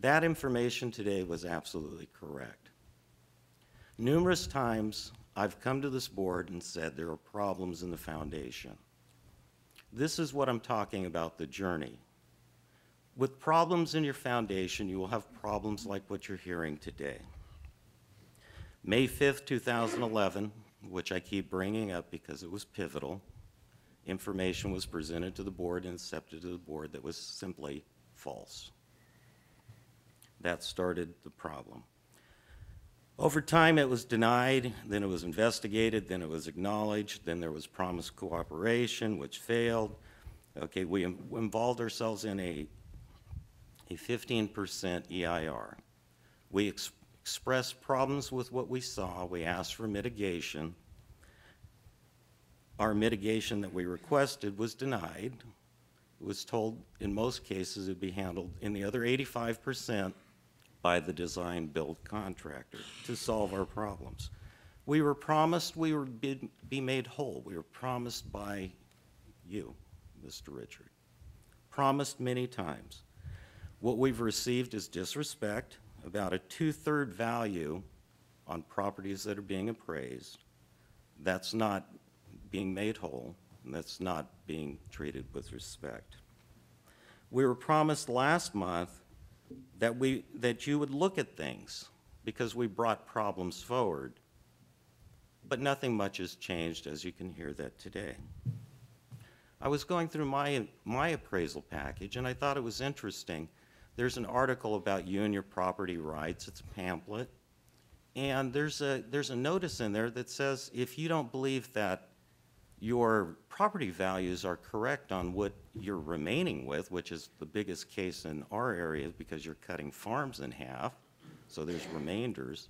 That information today was absolutely correct. Numerous times, I've come to this board and said there are problems in the foundation. This is what I'm talking about, the journey. With problems in your foundation, you will have problems like what you're hearing today. May 5th, 2011, which I keep bringing up because it was pivotal, information was presented to the board and accepted to the board that was simply false. That started the problem. Over time, it was denied, then it was investigated, then it was acknowledged, then there was promised cooperation, which failed. Okay, we involved ourselves in a 15% EIR. We expressed problems with what we saw. We asked for mitigation. Our mitigation that we requested was denied. It was told in most cases it would be handled in the other 85% by the design build contractor to solve our problems. We were promised we would be made whole. We were promised by you, Mr. Richard. Promised many times. What we've received is disrespect, about a 2/3 value on properties that are being appraised. That's not being made whole, and that's not being treated with respect. We were promised last month that you would look at things because we brought problems forward, but nothing much has changed, as you can hear that today. I was going through my appraisal package, and I thought it was interesting. There's an article about you and your property rights. It's a pamphlet, and there's a notice in there that says if you don't believe that your property values are correct on what you're remaining with, which is the biggest case in our area because you're cutting farms in half, so there's remainders,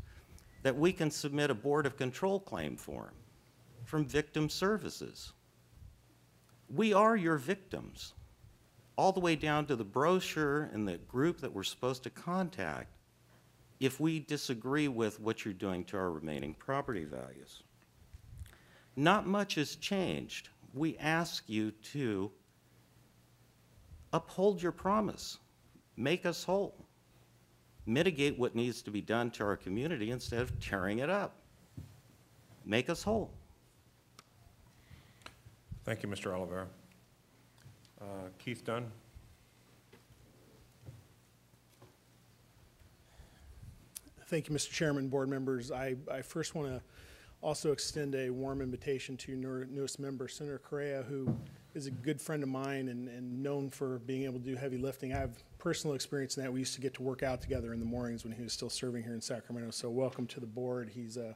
that we can submit a Board of Control claim form from Victim Services. We are your victims, all the way down to the brochure and the group that we're supposed to contact if we disagree with what you're doing to our remaining property values. Not much has changed. We ask you to uphold your promise, make us whole, mitigate what needs to be done to our community instead of tearing it up. Make us whole. Thank you, Mr. Oliveira. Keith Dunn. Thank you, Mr. Chairman, board members. I first want to also extend a warm invitation to your newest member, Senator Correa, who is a good friend of mine and known for being able to do heavy lifting. I have personal experience in that. We used to get to work out together in the mornings when he was still serving here in Sacramento. So welcome to the board. He's a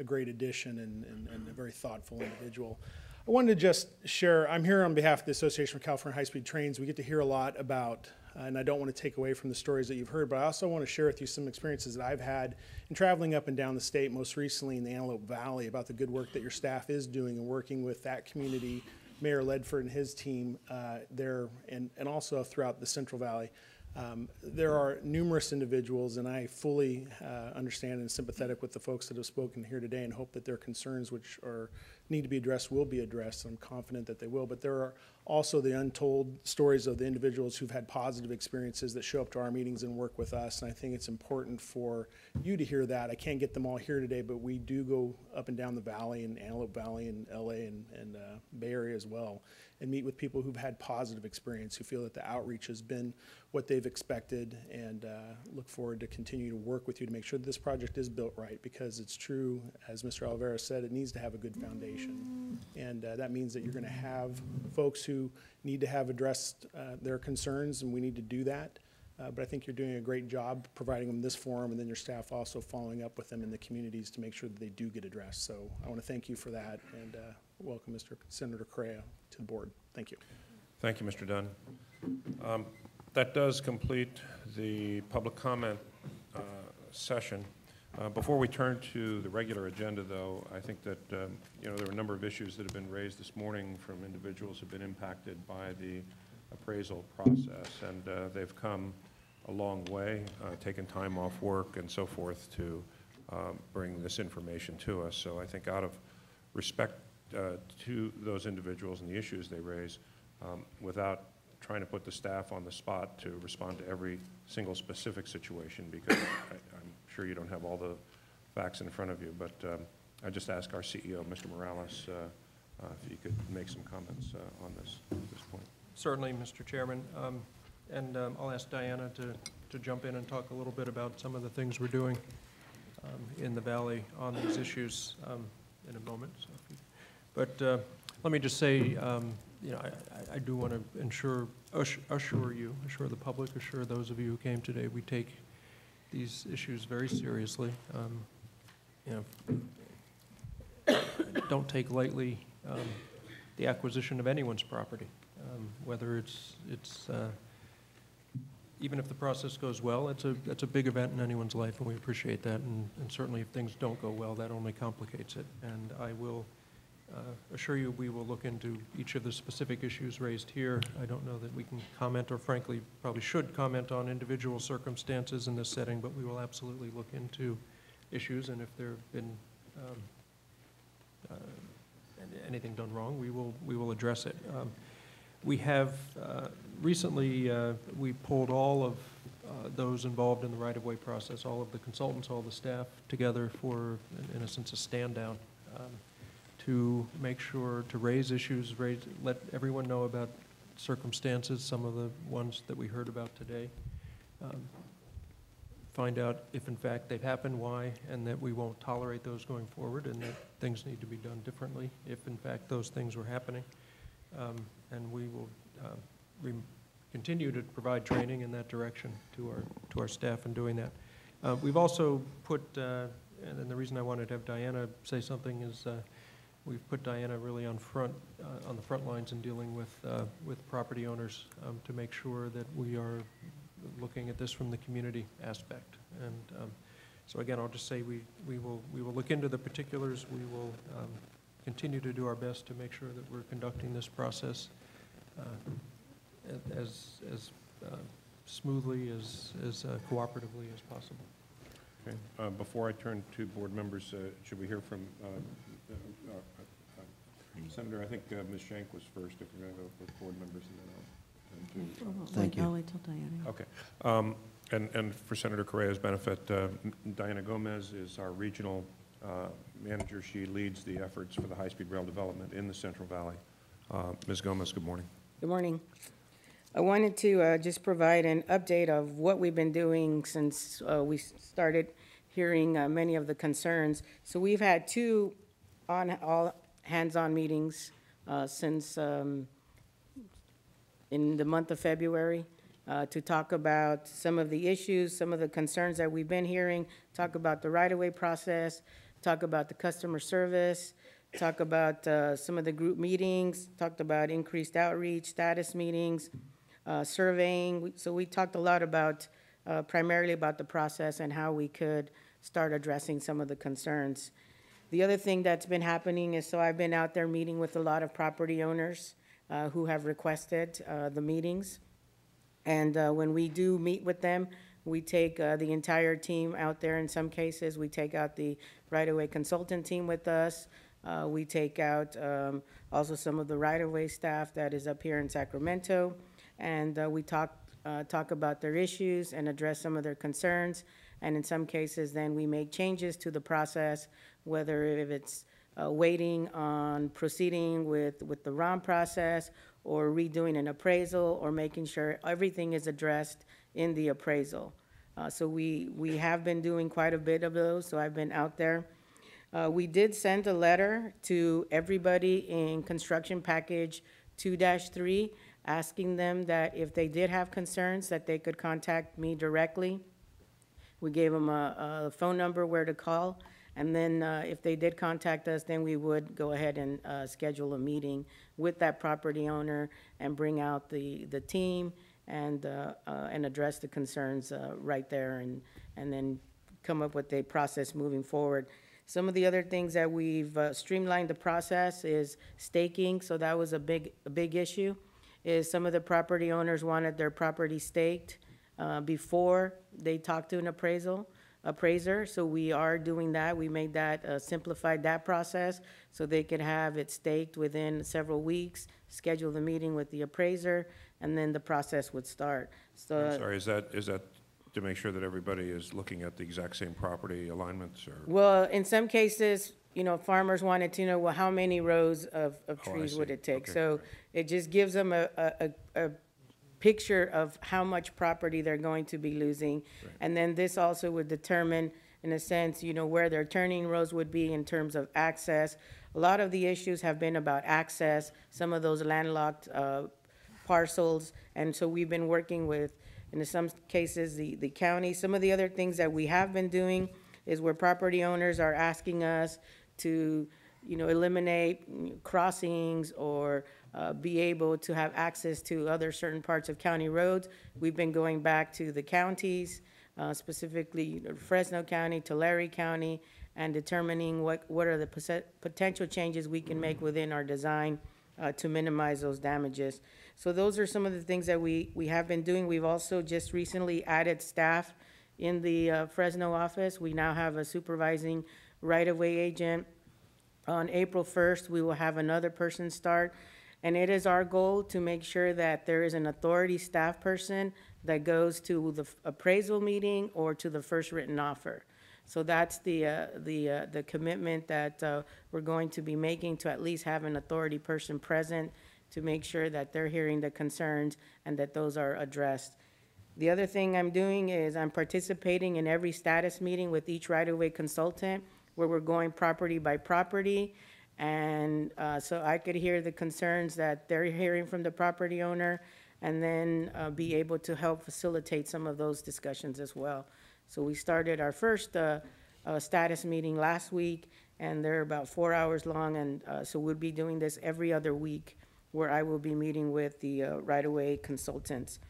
great addition and a very thoughtful individual. I wanted to just share, I'm here on behalf of the Association for California High-Speed Trains. We get to hear a lot about, and I don't want to take away from the stories that you've heard, but I also want to share with you some experiences that I've had in traveling up and down the state, most recently in the Antelope Valley, about the good work that your staff is doing and working with that community, Mayor Ledford and his team there, and also throughout the Central Valley. There are numerous individuals, and I fully understand and sympathetic with the folks that have spoken here today and hope that their concerns, which need to be addressed, will be addressed. I'm confident that they will. But there are also the untold stories of the individuals who've had positive experiences that show up to our meetings and work with us. And I think it's important for you to hear that. I can't get them all here today, but we do go up and down the valley, in Antelope Valley and LA and Bay Area as well, and meet with people who've had positive experience, who feel that the outreach has been what they've expected, and look forward to continue to work with you to make sure that this project is built right, because it's true, as Mr. Oliveira said, it needs to have a good foundation. And that means that you're going to have folks who need to have addressed their concerns, and we need to do that. But I think you're doing a great job providing them this forum, and then your staff also following up with them in the communities to make sure that they do get addressed. So I want to thank you for that, and welcome Senator Correa to the board. Thank you. Thank you, Mr. Dunn. That does complete the public comment session. Before we turn to the regular agenda, though, I think that there are a number of issues that have been raised this morning from individuals who have been impacted by the appraisal process, and they've come a long way, taken time off work and so forth to bring this information to us. So I think out of respect to those individuals and the issues they raise, without trying to put the staff on the spot to respond to every single specific situation, because I'm sure you don't have all the facts in front of you, but I just ask our CEO, Mr. Morales, if he could make some comments on this at this point. Certainly, Mr. Chairman. And I'll ask Diana to jump in and talk a little bit about some of the things we're doing in the Valley on these issues in a moment. So but let me just say, you know, I do want to assure the public, assure those of you who came today, we take these issues very seriously. You know, don't take lightly the acquisition of anyone's property, whether it's even if the process goes well, it's a big event in anyone's life, and we appreciate that. And certainly, if things don't go well, that only complicates it. And I will assure you, we will look into each of the specific issues raised here. I don't know that we can comment, or frankly, probably should comment on individual circumstances in this setting, but we will absolutely look into issues, and if there have been anything done wrong, we will address it. We have recently, we pulled all of those involved in the right-of-way process, all of the consultants, all the staff together for, in a sense, a stand-down to make sure to raise issues, let everyone know about circumstances, some of the ones that we heard about today, find out if in fact they've happened, why, and that we won't tolerate those going forward, and that things need to be done differently if in fact those things were happening. And we will continue to provide training in that direction to our staff in doing that. We've also put, and the reason I wanted to have Diana say something is we've put Diana really on the front lines in dealing with property owners to make sure that we are looking at this from the community aspect. And so again, I'll just say we will look into the particulars. We will continue to do our best to make sure that we're conducting this process as smoothly, as cooperatively as possible. Okay. Before I turn to board members, should we hear from Senator? I think Ms. Shank was first, if we're going to go with board members, and then I'll Thank you. I'll wait till Diana. Okay. And for Senator Correa's benefit, Diana Gomez is our regional manager. She leads the efforts for the high-speed rail development in the Central Valley. Ms. Gomez, good morning. Good morning. I wanted to just provide an update of what we've been doing since we started hearing many of the concerns. So we've had two all hands-on meetings since in the month of February to talk about some of the issues, some of the concerns that we've been hearing, talk about the right-of-way process, talk about the customer service, talk about some of the group meetings, talked about increased outreach, status meetings, surveying. So we talked a lot about, primarily about the process and how we could start addressing some of the concerns. The other thing that's been happening is, so I've been out there meeting with a lot of property owners who have requested the meetings. And when we do meet with them, we take the entire team out there. In some cases, we take out the right-of-way consultant team with us. We take out also some of the right-of-way staff that is up here in Sacramento. And we talk about their issues and address some of their concerns. And in some cases, then we make changes to the process, whether if it's waiting on proceeding with the ROM process, or redoing an appraisal, or making sure everything is addressed in the appraisal. So we have been doing quite a bit of those, so I've been out there. We did send a letter to everybody in construction package 2-3, asking them that if they did have concerns, that they could contact me directly. We gave them a phone number where to call, and then if they did contact us, then we would go ahead and schedule a meeting with that property owner and bring out the team and address the concerns right there, and then come up with a process moving forward. Some of the other things that we've streamlined the process is staking. So that was a big issue, is some of the property owners wanted their property staked before they talked to an appraiser. So we are doing that. We made that, simplified that process so they could have it staked within several weeks, schedule the meeting with the appraiser, and then the process would start. So, I'm sorry, is that to make sure that everybody is looking at the exact same property alignments, or? well, in some cases, farmers wanted to know, well, how many rows of I trees would see. it take? Okay, So it just gives them a picture of how much property they're going to be losing. And then this also would determine, in a sense, where their turning rows would be in terms of access. A lot of the issues have been about access, some of those landlocked parcels. And so we've been working with, in some cases, the county. Some of the other things that we have been doing is where property owners are asking us to, eliminate crossings or be able to have access to other certain parts of county roads. We've been going back to the counties, specifically Fresno County, Tulare County, and determining what are the potential changes we can make within our design to minimize those damages. So those are some of the things that we have been doing. We've also just recently added staff in the Fresno office. We now have a supervising right-of-way agent. On April 1st, we will have another person start. And it is our goal to make sure that there is an authority staff person that goes to the appraisal meeting or to the first written offer. So that's the commitment that we're going to be making, to at least have an authority person present to make sure that they're hearing the concerns and that those are addressed. The other thing I'm doing is I'm participating in every status meeting with each right-of-way consultant, where we're going property by property. And so I could hear the concerns that they're hearing from the property owner, and then be able to help facilitate some of those discussions as well. So we started our first status meeting last week, and they're about 4 hours long, and so we'll be doing this every other week, where I will be meeting with the right-of-way consultants.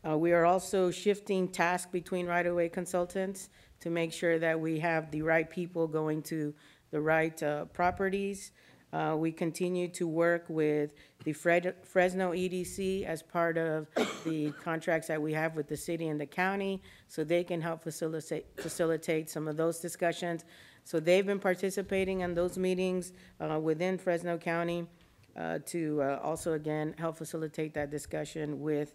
We are also shifting tasks between right-of-way consultants to make sure that we have the right people going to the right properties. We continue to work with the Fresno EDC as part of the contracts that we have with the city and the county, so they can help facilitate some of those discussions. So they've been participating in those meetings within Fresno County to also, again, help facilitate that discussion with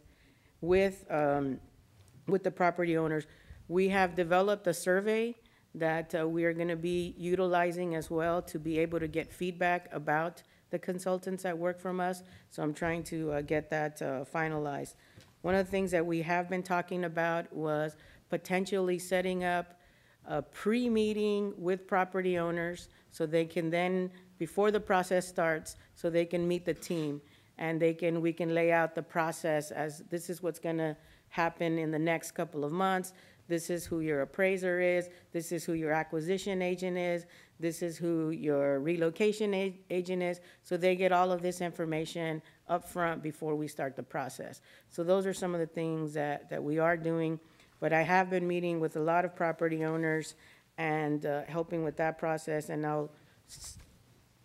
the property owners. We have developed a survey that we are going to be utilizing as well to be able to get feedback about the consultants that work from us. So I'm trying to get that finalized. One of the things that we have been talking about was potentially setting up a pre-meeting with property owners, so they can then, before the process starts, so they can meet the team, and we can lay out the process as this is what's going to happen in the next couple of months. This is who your appraiser is. This is who your acquisition agent is. This is who your relocation agent is. So they get all of this information up front before we start the process. So those are some of the things that we are doing. But I have been meeting with a lot of property owners and helping with that process. And I'll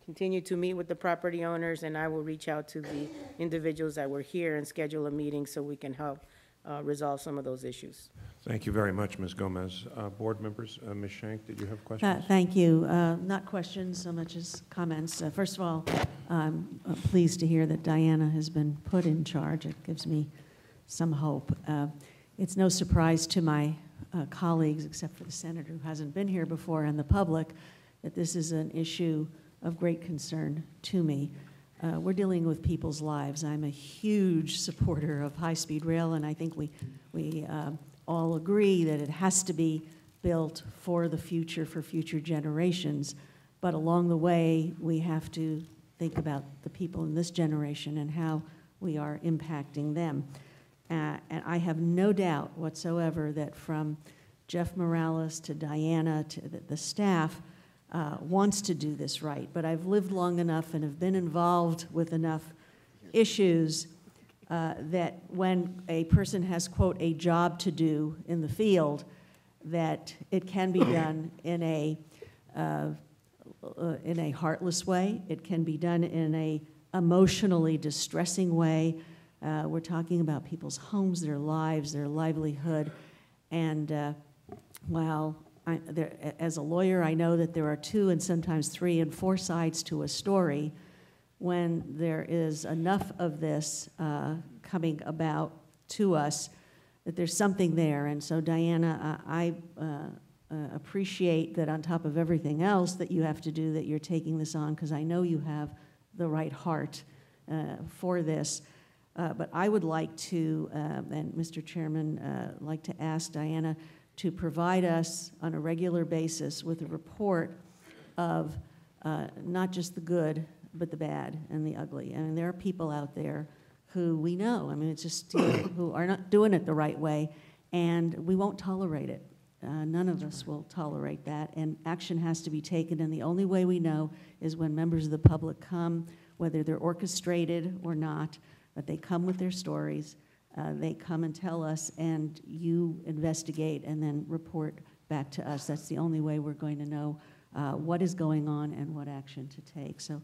continue to meet with the property owners, and I will reach out to the individuals that were here and schedule a meeting so we can help resolve some of those issues. Thank you very much, Ms. Gomez. Board members, Ms. Shank, did you have questions? Thank you. Not questions so much as comments. First of all, I'm pleased to hear that Diana has been put in charge. It gives me some hope. It's no surprise to my colleagues, except for the senator who hasn't been here before, and the public, that this is an issue of great concern to me. We're dealing with people's lives. I'm a huge supporter of high-speed rail, and I think we all agree that it has to be built for the future, for future generations. But along the way, we have to think about the people in this generation and how we are impacting them. And I have no doubt whatsoever that from Jeff Morales to Diana to the staff wants to do this right. But I've lived long enough and have been involved with enough issues that when a person has, quote, a job to do in the field, that it can be done in a heartless way. It can be done in a emotionally distressing way. We're talking about people's homes, their lives, their livelihood. And while as a lawyer, I know that there are 2 and sometimes 3 and 4 sides to a story, when there is enough of this coming about to us, that there's something there. And so, Diana, I appreciate that on top of everything else that you have to do, that you're taking this on, because I know you have the right heart for this. But I would like to, and Mr. Chairman, like to ask Diana to provide us on a regular basis with a report of not just the good, but the bad and the ugly. And there are people out there who we know, I mean, it's just who are not doing it the right way, and we won't tolerate it. None of us will tolerate that, and action has to be taken, and the only way we know is when members of the public come, whether they're orchestrated or not, but they come with their stories, they come and tell us, and you investigate and then report back to us. That's the only way we're going to know what is going on and what action to take. So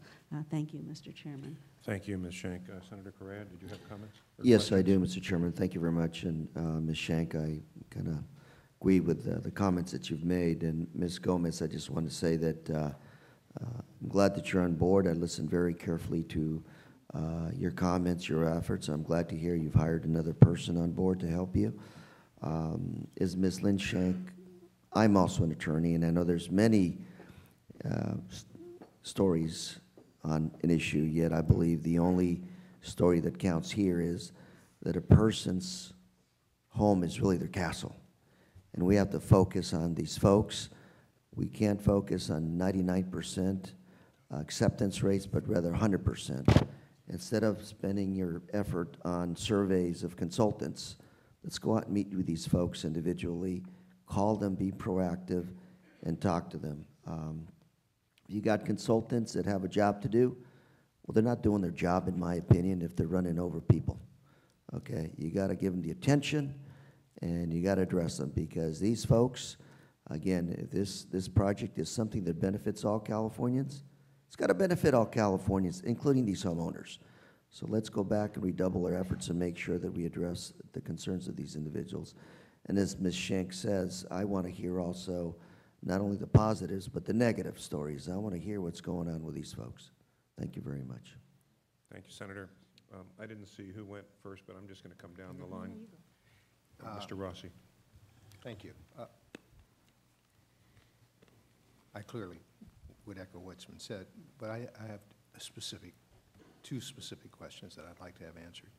thank you, Mr. Chairman. Thank you, Ms. Schenk. Senator Correa, did you have comments? Yes, I do, Mr. Chairman. Thank you very much. And Ms. Schenk, I kind of agree with the comments that you've made. And Ms. Gomez, I just want to say that I'm glad that you're on board. I listened very carefully to your comments, your efforts. I'm glad to hear you've hired another person on board to help you. As Ms. Lynn Schenk, I'm also an attorney, and I know there's many stories on an issue, yet I believe the only story that counts here is that a person's home is really their castle. And we have to focus on these folks. We can't focus on 99% acceptance rates, but rather 100%. Instead of spending your effort on surveys of consultants, let's go out and meet with these folks individually, call them, be proactive, and talk to them. You got consultants that have a job to do. Well, they're not doing their job, in my opinion, if they're running over people. Okay, you got to give them the attention, and you got to address them, because these folks, again, if this project is something that benefits all Californians, it's got to benefit all Californians, including these homeowners. So let's go back and redouble our efforts and make sure that we address the concerns of these individuals. And as Ms. Schenk says, I want to hear also not only the positives, but the negative stories. I want to hear what's going on with these folks. Thank you very much. Thank you, Senator. I didn't see who went first, but I'm just going to come down the line. Mr. Rossi. Thank you. I clearly would echo what's been said, but I have two specific questions that I'd like to have answered.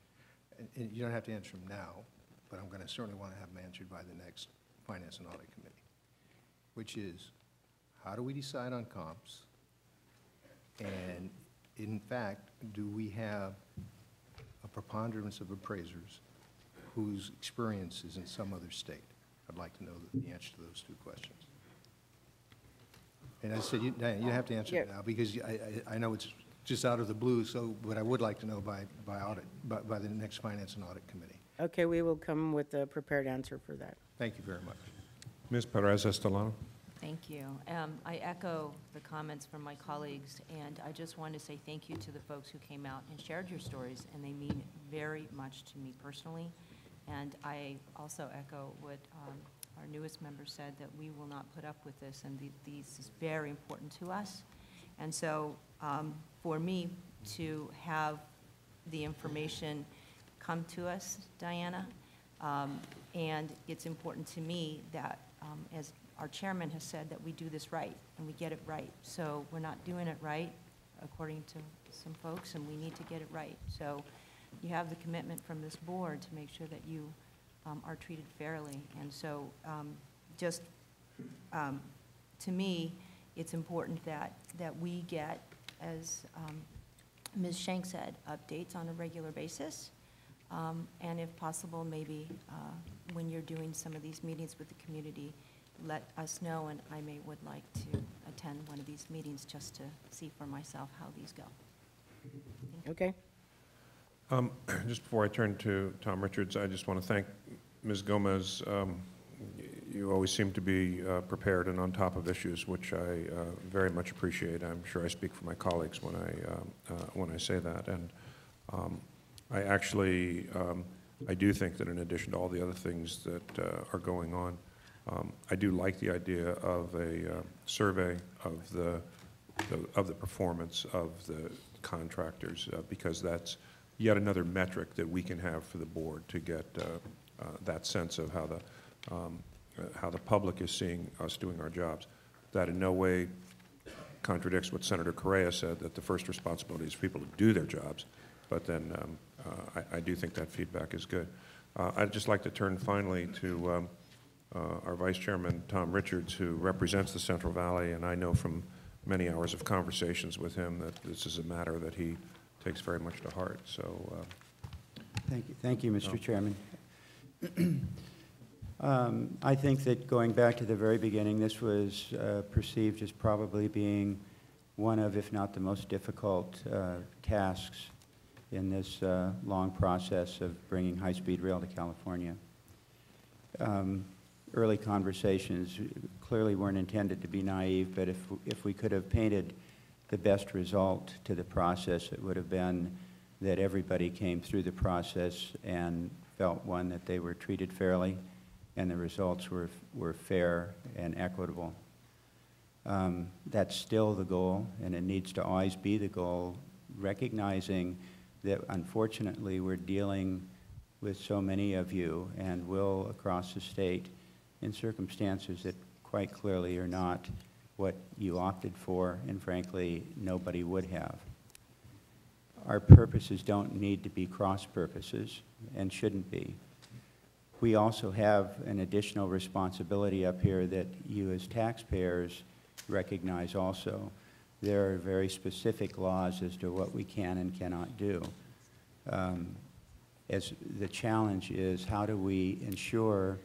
And you don't have to answer them now, but I'm going to certainly want to have them answered by the next Finance and Audit Committee, which is, how do we decide on comps? And in fact, do we have a preponderance of appraisers whose experience is in some other state? I'd like to know the answer to those two questions. And I said, Diane, you don't have to answer it now, because I know it's just out of the blue, so what I would like to know by the next Finance and Audit Committee. Okay, we will come with a prepared answer for that. Thank you very much. Ms. Perez-Estelano. Thank you. I echo the comments from my colleagues, and I just want to say thank you to the folks who came out and shared your stories, and they mean very much to me personally. And I also echo what our newest member said, that we will not put up with this, and this is very important to us. And so for me to have the information come to us, Diana, and it's important to me that, as our chairman has said, that we do this right and we get it right. So we're not doing it right, according to some folks, and we need to get it right. So you have the commitment from this board to make sure that you are treated fairly. And so just to me, it's important that we get, as Ms. Schenk said, updates on a regular basis. And if possible, maybe when you're doing some of these meetings with the community, let us know, and I would like to attend one of these meetings just to see for myself how these go. Okay. Just before I turn to Tom Richards, I just want to thank Ms. Gomez. You always seem to be prepared and on top of issues, which I very much appreciate. I'm sure I speak for my colleagues when I say that. And I actually, I do think that in addition to all the other things that are going on, I do like the idea of a survey of the the performance of the contractors, because that's yet another metric that we can have for the board to get that sense of how the public is seeing us doing our jobs. That in no way contradicts what Senator Correa said, that the first responsibility is for people to do their jobs. But then I do think that feedback is good. I'd just like to turn finally to our Vice Chairman, Tom Richards, who represents the Central Valley, and I know from many hours of conversations with him that this is a matter that he takes very much to heart. So, Thank you, Mr. Chairman. I think that going back to the very beginning, this was perceived as probably being one of, if not the most difficult tasks in this long process of bringing high-speed rail to California. Early conversations clearly weren't intended to be naive, but if we could have painted the best result to the process, it would have been that everybody came through the process and felt, one, that they were treated fairly, and the results were fair and equitable. That's still the goal, and it needs to always be the goal, recognizing that unfortunately we're dealing with so many of you and will across the state in circumstances that quite clearly are not what you opted for, and frankly, nobody would have. Our purposes don't need to be cross purposes and shouldn't be. We also have an additional responsibility up here that you as taxpayers recognize also. There are very specific laws as to what we can and cannot do. As the challenge is, how do we ensure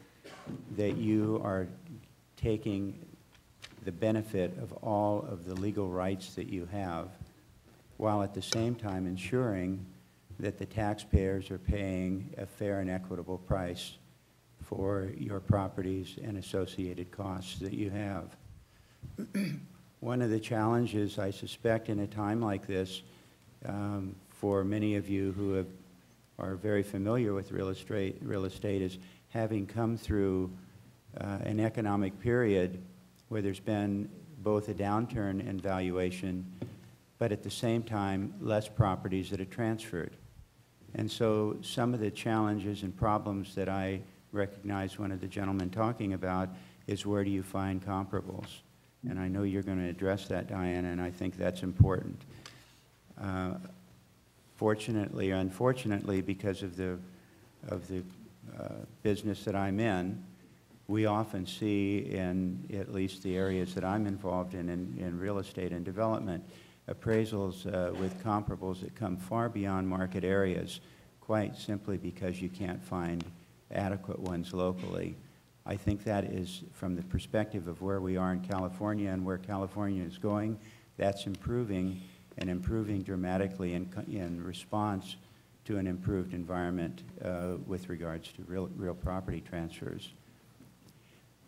that you are taking the benefit of all of the legal rights that you have, while at the same time ensuring that the taxpayers are paying a fair and equitable price for your properties and associated costs that you have. One of the challenges, I suspect, in a time like this, for many of you who are very familiar with real estate is having come through an economic period where there's been both a downturn in valuation, but at the same time, less properties that are transferred. And so some of the challenges and problems that I recognize one of the gentlemen talking about is, where do you find comparables? And I know you're going to address that, Diana, and I think that's important. Fortunately or unfortunately, because of the business that I'm in, we often see in at least the areas that I'm involved in real estate and development, appraisals with comparables that come far beyond market areas, quite simply because you can't find adequate ones locally. I think that is, from the perspective of where we are in California and where California is going, that's improving, and improving dramatically in response to an improved environment with regards to real property transfers.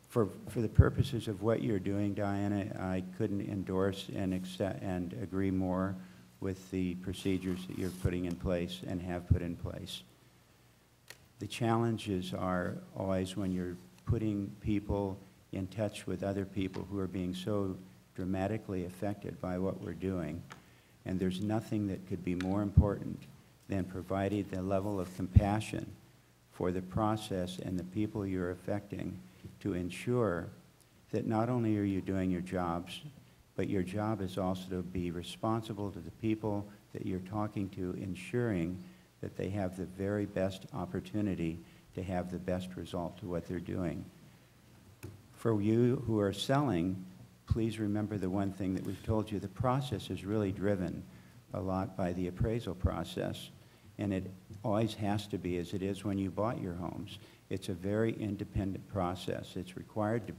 For the purposes of what you're doing, Diana, I couldn't endorse and agree more with the procedures that you're putting in place and have put in place. The challenges are always when you're putting people in touch with other people who are being so dramatically affected by what we're doing. And there's nothing that could be more important than providing the level of compassion for the process and the people you're affecting, to ensure that not only are you doing your jobs, but your job is also to be responsible to the people that you're talking to, ensuring that they have the very best opportunity to have the best result to what they're doing. For you who are selling, please remember the one thing that we've told you: the process is really driven a lot by the appraisal process, and it always has to be, as it is when you bought your homes. It's a very independent process. It's required to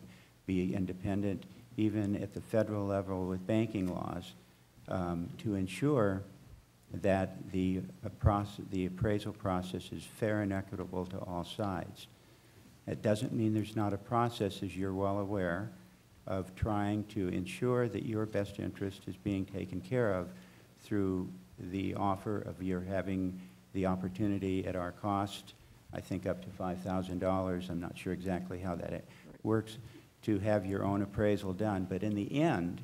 be independent even at the federal level with banking laws, to ensure that the appraisal process is fair and equitable to all sides. It doesn't mean there's not a process, as you're well aware, of trying to ensure that your best interest is being taken care of through the offer of your having the opportunity at our cost, I think up to $5,000, I'm not sure exactly how that works, to have your own appraisal done. But in the end,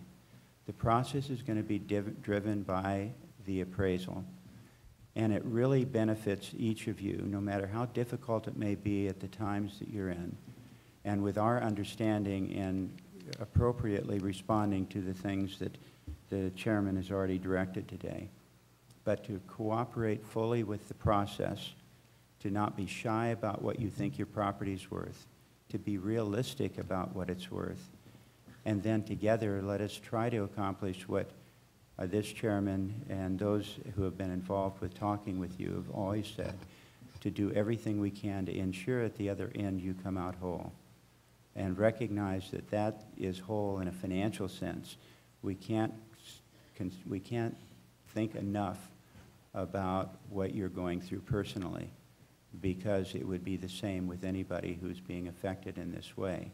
The process is going to be driven by the appraisal. And it really benefits each of you, no matter how difficult it may be at the times that you're in. And with our understanding and appropriately responding to the things that the chairman has already directed today. But to cooperate fully with the process, to not be shy about what you think your property's worth, to be realistic about what it's worth, and then together let us try to accomplish what this chairman and those who have been involved with talking with you have always said, to do everything we can to ensure at the other end you come out whole. And recognize that that is whole in a financial sense. We can't think enough about what you're going through personally, because it would be the same with anybody who's being affected in this way.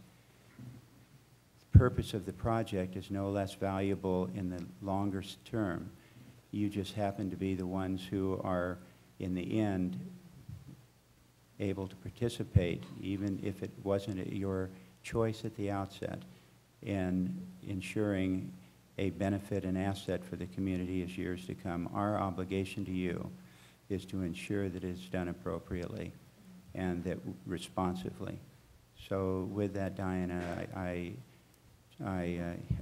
The purpose of the project is no less valuable in the longer term. You just happen to be the ones who are, in the end, able to participate, even if it wasn't your choice at the outset, in ensuring a benefit and asset for the community as years to come. Our obligation to you is to ensure that it's done appropriately and that responsively. So with that, Diana, I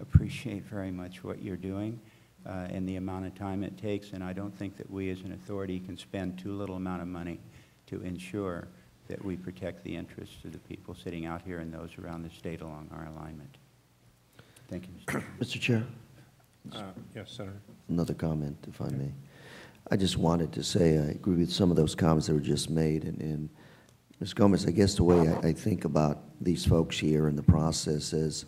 appreciate very much what you're doing and the amount of time it takes, and I don't think that we as an authority can spend too little amount of money to ensure that we protect the interests of the people sitting out here and those around the state along our alignment. Thank you, Mr. Chairman. Mr. Chair? Yes, Senator. Another comment, if I may. I just wanted to say I agree with some of those comments that were just made. And Ms. Gomez, I guess the way I think about these folks here in the process is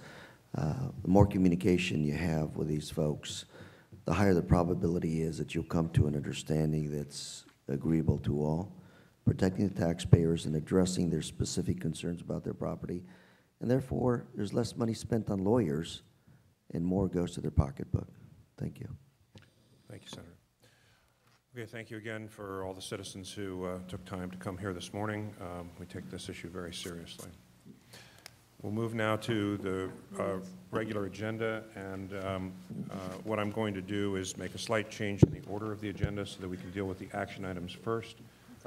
the more communication you have with these folks, the higher the probability is that you'll come to an understanding that's agreeable to all, protecting the taxpayers and addressing their specific concerns about their property. And therefore, there's less money spent on lawyers and more goes to their pocketbook. Thank you. Thank you, Senator. Okay, thank you again for all the citizens who took time to come here this morning. We take this issue very seriously. We'll move now to the regular agenda, and what I'm going to do is make a slight change in the order of the agenda so that we can deal with the action items first,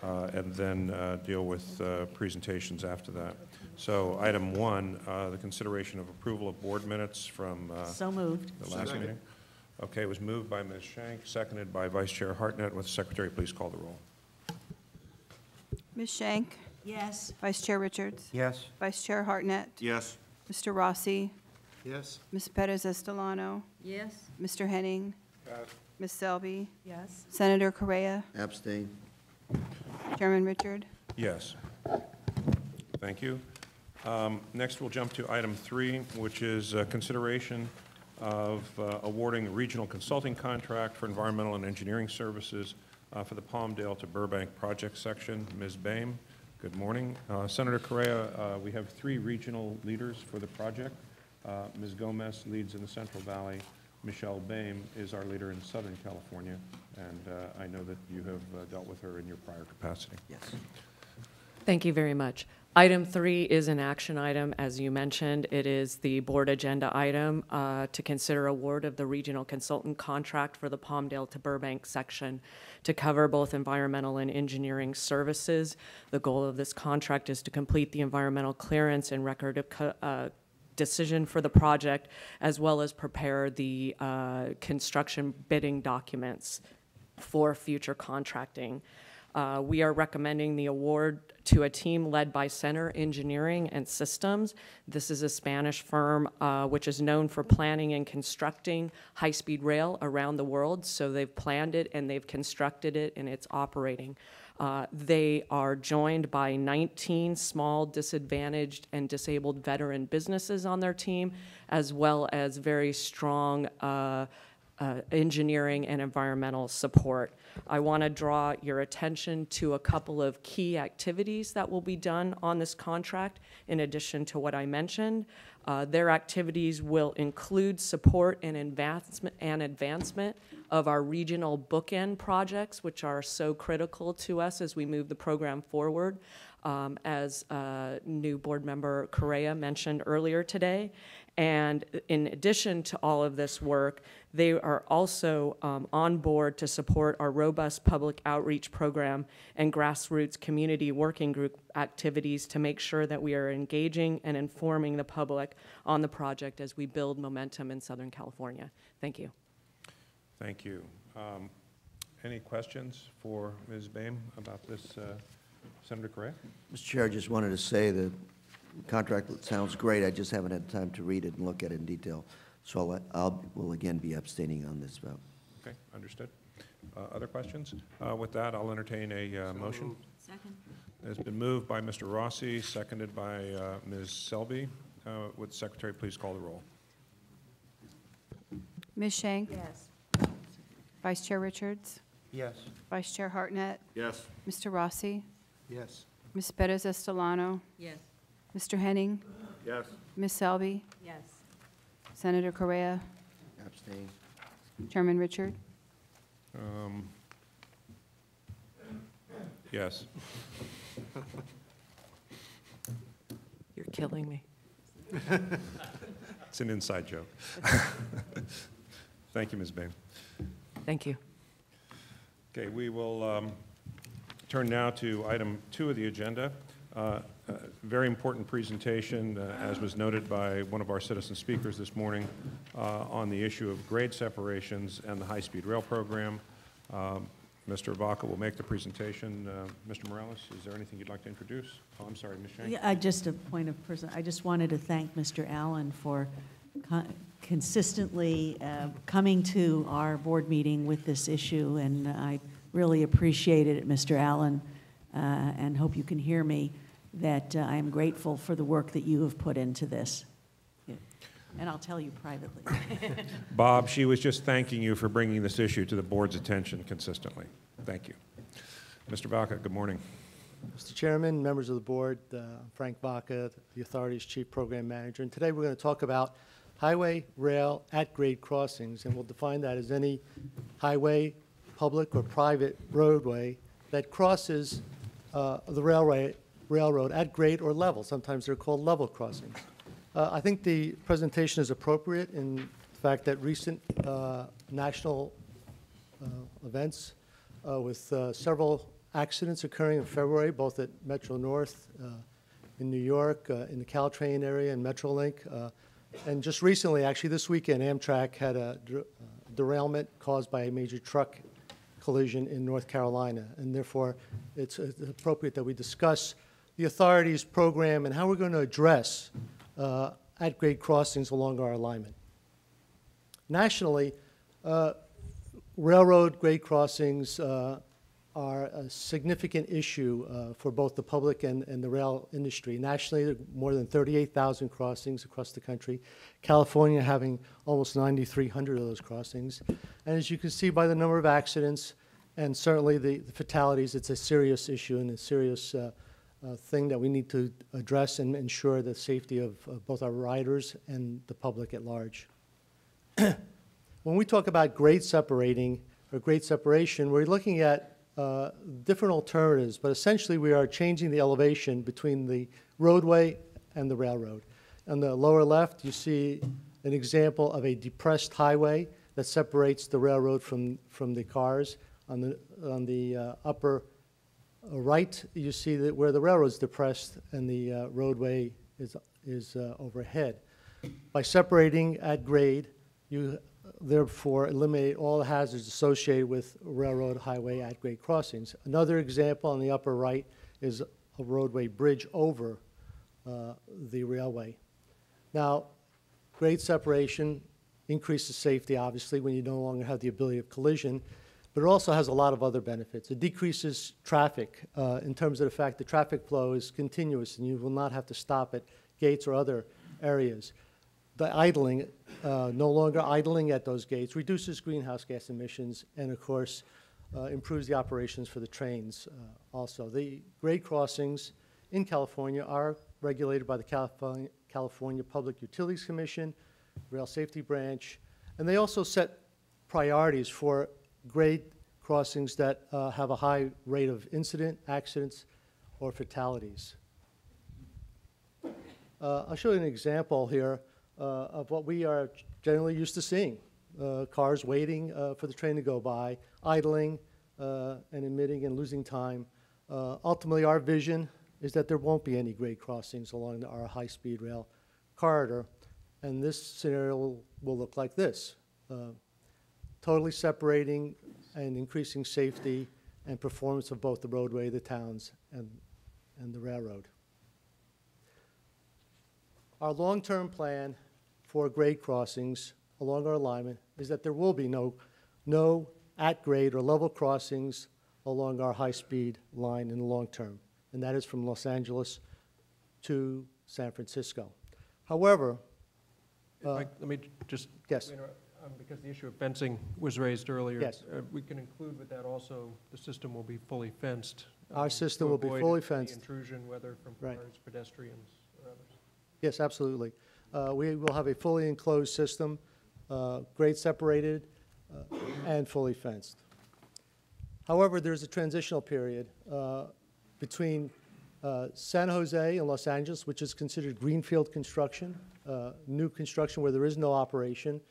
and then deal with presentations after that. So item 1, the consideration of approval of board minutes from So moved. the last meeting. Okay, it was moved by Ms. Shank, seconded by Vice Chair Hartnett. Will the Secretary please call the roll? Ms. Shank? Yes. Vice Chair Richards? Yes. Vice Chair Hartnett? Yes. Mr. Rossi? Yes. Ms. Perez Estelano? Yes. Mr. Henning? Ms. Selby? Yes. Senator Correa? Abstain. Chairman Richard? Yes. Thank you. Next, we'll jump to item 3, which is consideration of awarding a regional consulting contract for environmental and engineering services for the Palmdale to Burbank project section. Ms. Boehm, good morning. Senator Correa, we have 3 regional leaders for the project. Ms. Gomez leads in the Central Valley. Michelle Boehm is our leader in Southern California, and I know that you have dealt with her in your prior capacity. Yes. Thank you very much. Item 3 is an action item. As you mentioned, it is the board agenda item to consider award of the regional consultant contract for the Palmdale to Burbank section to cover both environmental and engineering services. The goal of this contract is to complete the environmental clearance and record of decision for the project, as well as prepare the construction bidding documents for future contracting. We are recommending the award to a team led by Center Engineering and Systems. This is a Spanish firm which is known for planning and constructing high-speed rail around the world. So they've planned it and they've constructed it and it's operating. They are joined by 19 small, disadvantaged, and disabled veteran businesses on their team, as well as very strong engineering and environmental support. I want to draw your attention to a couple of key activities that will be done on this contract in addition to what I mentioned. Their activities will include support and advancement of our regional bookend projects, which are so critical to us as we move the program forward. as new board member Correa mentioned earlier today. And in addition to all of this work, they are also on board to support our robust public outreach program and grassroots community working group activities to make sure that we are engaging and informing the public on the project as we build momentum in Southern California. Thank you. Thank you. Any questions for Ms. Boehm about this, Senator Correa? Mr. Chair, I just wanted to say that the contract sounds great. I just haven't had time to read it and look at it in detail. So will again be abstaining on this vote. Okay, understood. Other questions? With that, I'll entertain a motion. Second. It's been moved by Mr. Rossi, seconded by Ms. Selby. Would the Secretary please call the roll? Ms. Shank? Yes. Vice Chair Richards? Yes. Vice Chair Hartnett? Yes. Mr. Rossi? Yes. Ms. Perez-Estolano? Yes. Mr. Henning? Yes. Ms. Selby? Yes. Senator Correa? Abstain. Chairman Richard? Yes. You're killing me. It's an inside joke. Thank you, Ms. Boehm. Thank you. Okay, we will turn now to item 2 of the agenda. Very important presentation, as was noted by one of our citizen speakers this morning, on the issue of grade separations and the high-speed rail program. Mr. Vaca will make the presentation. Mr. Morales, is there anything you'd like to introduce? Oh, I'm sorry, Ms. Shank. Yeah, just a point of person. I just wanted to thank Mr. Allen for consistently coming to our board meeting with this issue, and I really appreciated it, Mr. Allen, and hope you can hear me, that I am grateful for the work that you have put into this. And I'll tell you privately. Bob, she was just thanking you for bringing this issue to the board's attention consistently. Thank you. Mr. Vaca, good morning. Mr. Chairman, members of the board, Frank Vaca, the authority's Chief Program Manager, and today we're going to talk about highway, rail, at-grade crossings, and we'll define that as any highway, public or private roadway that crosses the railroad at grade or level. Sometimes they're called level crossings. I think the presentation is appropriate in the fact that recent national events with several accidents occurring in February, both at Metro North in New York, in the Caltrain area, and Metrolink. And just recently, actually this weekend, Amtrak had a derailment caused by a major truck collision in North Carolina. And therefore, it's appropriate that we discuss the authority's program and how we're going to address at-grade crossings along our alignment. Nationally, railroad grade crossings are a significant issue for both the public and the rail industry. Nationally, there are more than 38,000 crossings across the country, California having almost 9,300 of those crossings. And as you can see by the number of accidents and certainly the fatalities, it's a serious issue and a serious thing that we need to address and ensure the safety of both our riders and the public at large. When we talk about grade separating or grade separation, we're looking at different alternatives, but essentially we are changing the elevation between the roadway and the railroad. On the lower left, you see an example of a depressed highway that separates the railroad from the cars. On the upper right, you see that where the railroad's depressed and the roadway is overhead. By separating at grade, you therefore eliminate all the hazards associated with railroad highway at grade crossings. Another example on the upper right is a roadway bridge over the railway. Now, grade separation increases safety, obviously, when you no longer have the ability of collision, but it also has a lot of other benefits. It decreases traffic in terms of the fact that traffic flow is continuous and you will not have to stop at gates or other areas. The idling, no longer idling at those gates, reduces greenhouse gas emissions and, of course, improves the operations for the trains also. The grade crossings in California are regulated by the California Public Utilities Commission, Rail Safety Branch, and they also set priorities for grade crossings that have a high rate of incident, accidents, or fatalities. I'll show you an example here of what we are generally used to seeing. Cars waiting for the train to go by, idling and emitting and losing time. Ultimately, our vision is that there won't be any grade crossings along our high-speed rail corridor, and this scenario will look like this. Totally separating and increasing safety and performance of both the roadway, the towns, and the railroad. Our long-term plan for grade crossings along our alignment is that there will be no at-grade or level crossings along our high-speed line in the long term, and that is from Los Angeles to San Francisco. However, let me just, yes. Because the issue of fencing was raised earlier. Yes. We can include with that also, the system will be fully fenced. Our system will be to avoid fully any fenced. intrusion, whether from Right. cars, pedestrians, or others. Yes, absolutely. We will have a fully enclosed system, grade separated, and fully fenced. However, there's a transitional period between San Jose and Los Angeles, which is considered greenfield construction, new construction where there is no operation.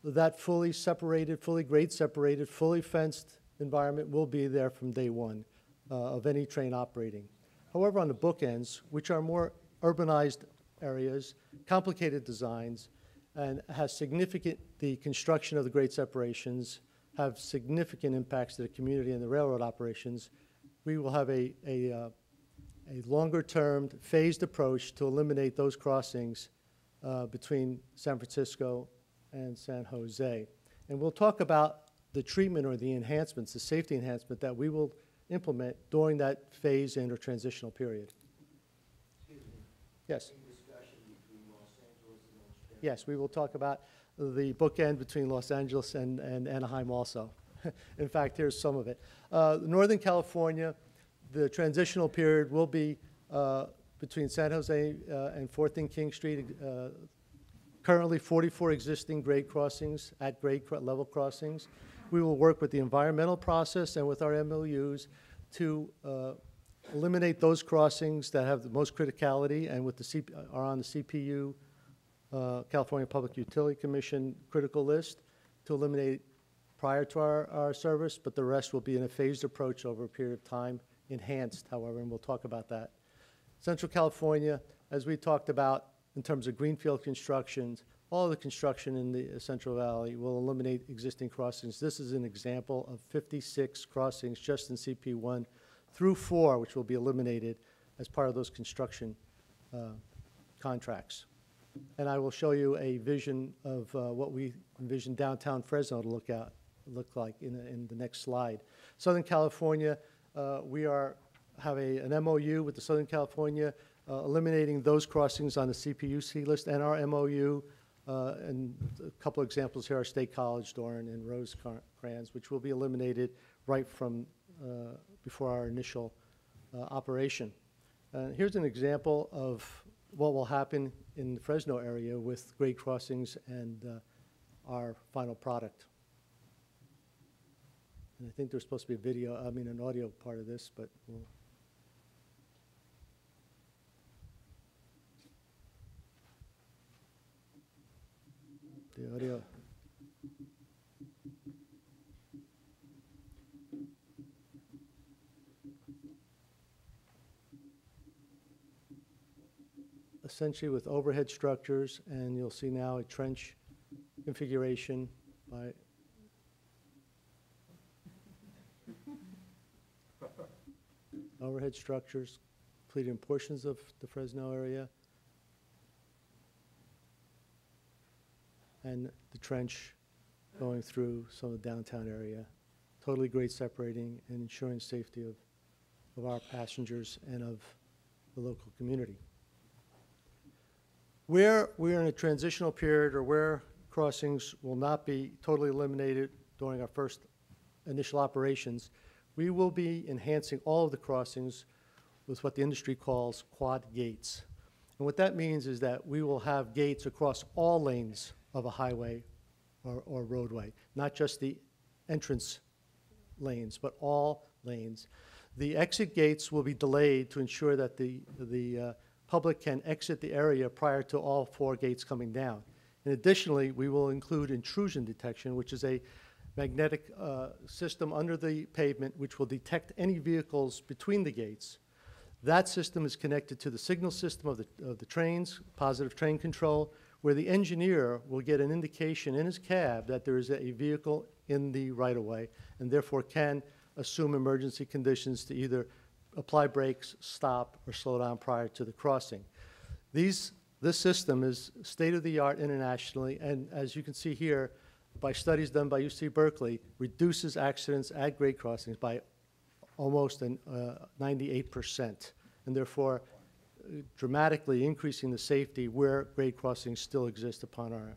That fully separated, fully grade separated, fully fenced environment will be there from day one of any train operating. However, on the bookends, which are more urbanized areas, complicated designs, and the construction of the grade separations have significant impacts to the community and the railroad operations, we will have a longer-term phased approach to eliminate those crossings between San Francisco and San Jose. And we'll talk about the treatment or the enhancements, the safety enhancement that we will implement during that phase-in or transitional period. Yes. Yes, we will talk about the bookend between Los Angeles and Anaheim also. In fact, here's some of it. Northern California, the transitional period will be between San Jose and 14 King Street. Currently, 44 existing grade crossings at grade level crossings. We will work with the environmental process and with our MOUs to eliminate those crossings that have the most criticality and with are on the CPU, California Public Utility Commission critical list to eliminate prior to our service, but the rest will be in a phased approach over a period of time, enhanced, however, and we'll talk about that. Central California, as we talked about, in terms of greenfield constructions, all the construction in the Central Valley will eliminate existing crossings. This is an example of 56 crossings just in CP1 through 4, which will be eliminated as part of those construction contracts. And I will show you a vision of what we envision downtown Fresno to look like in the next slide. Southern California, we have an MOU with the Southern California eliminating those crossings on the CPUC list, and our MOU, and a couple of examples here are State College, Doran, and Rosecrans, which will be eliminated right from before our initial operation. Here's an example of what will happen in the Fresno area with grade crossings and our final product. And I think there's supposed to be an audio part of this, but we'll the audio. Essentially with overhead structures, and you'll see now a trench configuration by overhead structures completed in portions of the Fresno area, and the trench going through some of the downtown area, totally grade separating and ensuring safety of our passengers and of the local community. Where we're in a transitional period or where crossings will not be totally eliminated during our first initial operations, we will be enhancing all of the crossings with what the industry calls quad gates. And what that means is that we will have gates across all lanes of a highway or roadway, not just the entrance lanes, but all lanes. The exit gates will be delayed to ensure that the public can exit the area prior to all 4 gates coming down. And additionally, we will include intrusion detection, which is a magnetic system under the pavement which will detect any vehicles between the gates. That system is connected to the signal system of the trains, positive train control, where the engineer will get an indication in his cab that there is a vehicle in the right-of-way and therefore can assume emergency conditions to either apply brakes, stop, or slow down prior to the crossing. This system is state-of-the-art internationally, and as you can see here, by studies done by UC Berkeley, reduces accidents at grade crossings by almost 98%, and therefore dramatically increasing the safety where grade crossings still exist upon our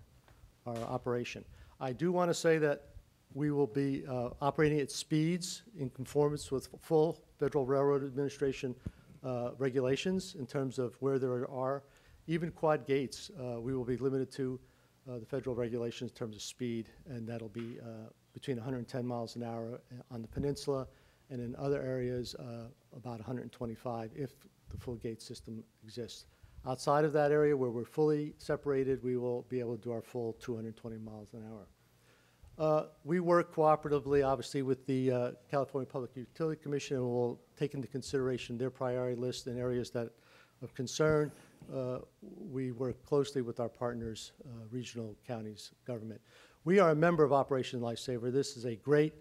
operation. I do want to say that we will be operating at speeds in conformance with full Federal Railroad Administration regulations in terms of where there are even quad gates. We will be limited to the federal regulations in terms of speed, and that'll be between 110 miles an hour on the peninsula, and in other areas about 125 if the full gate system exists. Outside of that area where we're fully separated, we will be able to do our full 220 miles an hour. We work cooperatively, obviously, with the California Public Utility Commission, and we'll take into consideration their priority list in areas that of concern. We work closely with our partners, regional counties, government. We are a member of Operation Lifesaver. This is a great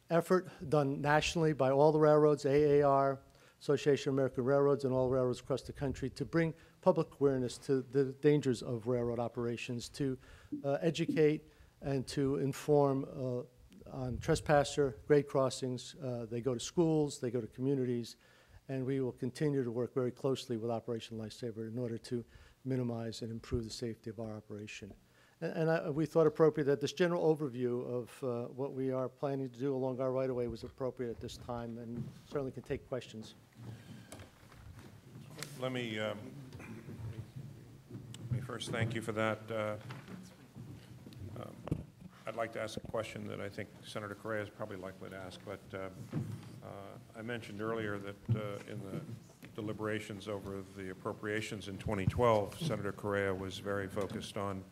effort done nationally by all the railroads, AAR, Association of American Railroads, and all railroads across the country to bring public awareness to the dangers of railroad operations, to educate and to inform on trespasser, grade crossings. They go to schools, they go to communities, and we will continue to work very closely with Operation Lifesaver in order to minimize and improve the safety of our operation. We thought appropriate that this general overview of what we are planning to do along our right-of-way was appropriate at this time, and certainly can take questions. Let me first thank you for that. I'd like to ask a question that I think Senator Correa is probably likely to ask, but I mentioned earlier that in the deliberations over the appropriations in 2012, Senator Correa was very focused on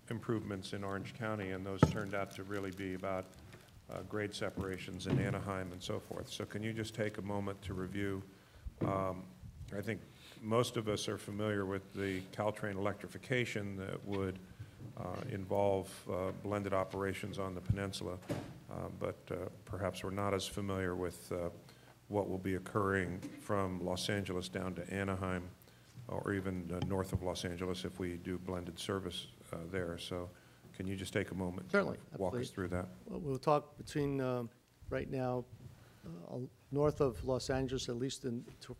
improvements in Orange County, and those turned out to really be about grade separations in Anaheim and so forth. So can you just take a moment to review? I think most of us are familiar with the Caltrain electrification that would involve blended operations on the peninsula, but perhaps we're not as familiar with what will be occurring from Los Angeles down to Anaheim, or even north of Los Angeles if we do blended service there. So can you just take a moment Certainly, to walk us through that? We'll talk between, right now, north of Los Angeles, at least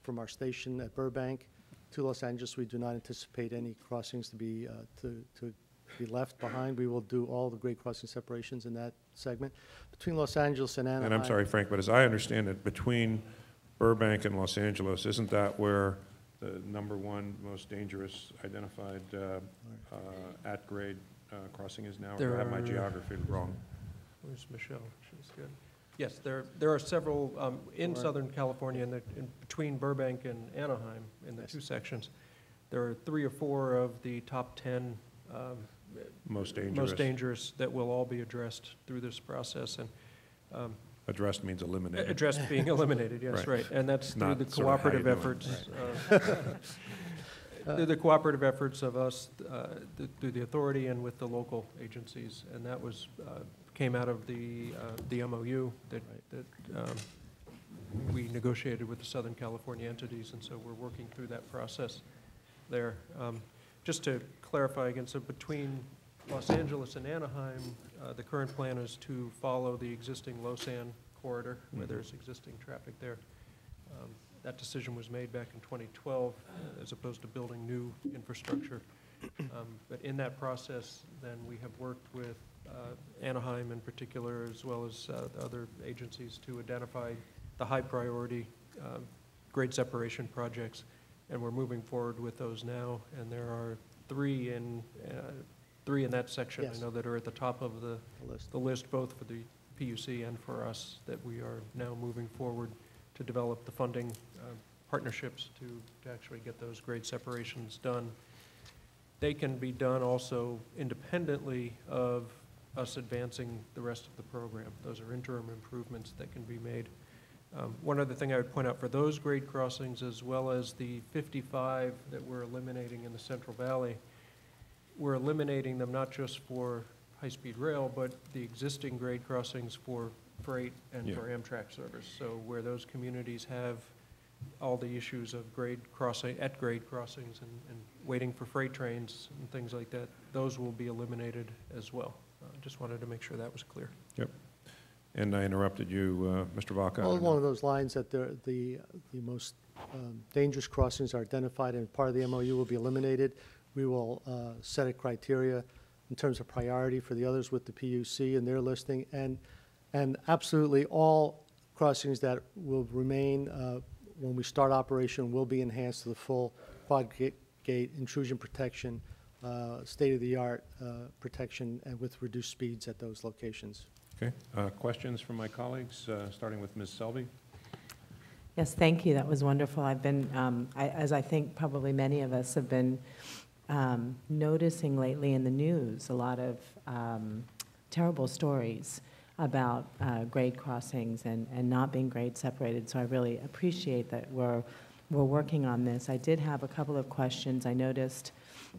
from our station at Burbank to Los Angeles. We do not anticipate any crossings to be left behind. We will do all the grade crossing separations in that segment. Between Los Angeles and Anaheim. And I'm sorry, Frank, but as I understand it, between Burbank and Los Angeles, isn't that where the #1 most dangerous identified at-grade crossing is now? Or do I have my geography wrong? Where's Michelle? She's good. Yes, there are several in Southern California, in between Burbank and Anaheim, in the two sections. There are 3 or 4 of the top 10 most dangerous that will all be addressed through this process. And addressed means eliminated. Addressed being eliminated, yes, right. And that's through the cooperative efforts. Through the cooperative efforts of us, through the authority and with the local agencies. And that was came out of the MOU that we negotiated with the Southern California entities, and so we're working through that process there. Just to clarify again, so between Los Angeles and Anaheim, the current plan is to follow the existing Losan corridor, where there's existing traffic there. That decision was made back in 2012, as opposed to building new infrastructure. But in that process, then we have worked with Anaheim in particular, as well as the other agencies, to identify the high priority grade separation projects, and we're moving forward with those now. And there are 3 in that section, Yes. I know, that are at the top of the list, both for the PUC and for us that we are now moving forward to develop the funding partnerships to actually get those grade separations done. They can be done also independently of us advancing the rest of the program. Those are interim improvements that can be made. One other thing I would point out for those grade crossings, as well as the 55 that we're eliminating in the Central Valley, we're eliminating them not just for high-speed rail, but the existing grade crossings for freight and for Amtrak service. So where those communities have all the issues of grade crossings and waiting for freight trains and things like that, those will be eliminated as well. Just wanted to make sure that was clear. Yep. And I interrupted you, Mr. Vaca. Well, along those lines, that the most dangerous crossings are identified and part of the MOU will be eliminated. We will set a criteria in terms of priority for the others with the PUC and their listing, and absolutely all crossings that will remain when we start operation will be enhanced to the full quad gate intrusion protection, state-of-the-art protection, and with reduced speeds at those locations. Okay. Questions from my colleagues, starting with Ms. Selby? Yes, thank you. That was wonderful. I've been, as I think probably many of us have been noticing lately in the news, a lot of terrible stories about grade crossings and not being grade separated. So I really appreciate that we're working on this. I did have a couple of questions. I noticed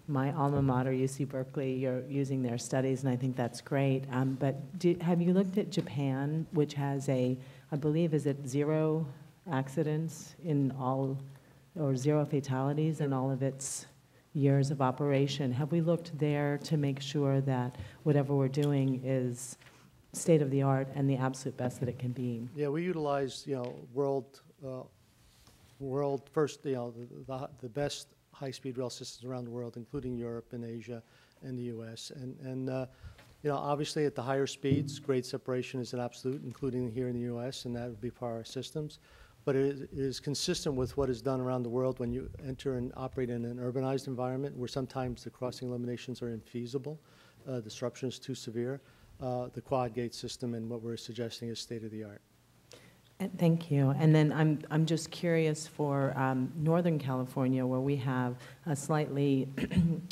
my alma mater, UC Berkeley, you're using their studies, and I think that's great. But have you looked at Japan, which has I believe, is it 0 accidents in all, or 0 fatalities in all of its years of operation? Have we looked there to make sure that whatever we're doing is state-of-the-art and the absolute best that it can be? Yeah, we utilize, world first, the best high-speed rail systems around the world, including Europe and Asia and the U.S. And obviously at the higher speeds, grade separation is an absolute, including here in the U.S., and that would be part of our systems. But it is consistent with what is done around the world when you enter and operate in an urbanized environment where sometimes the crossing eliminations are infeasible, disruption is too severe. The quad gate system and what we're suggesting is state-of-the-art. Thank you. And then I'm just curious for Northern California, where we have a slightly,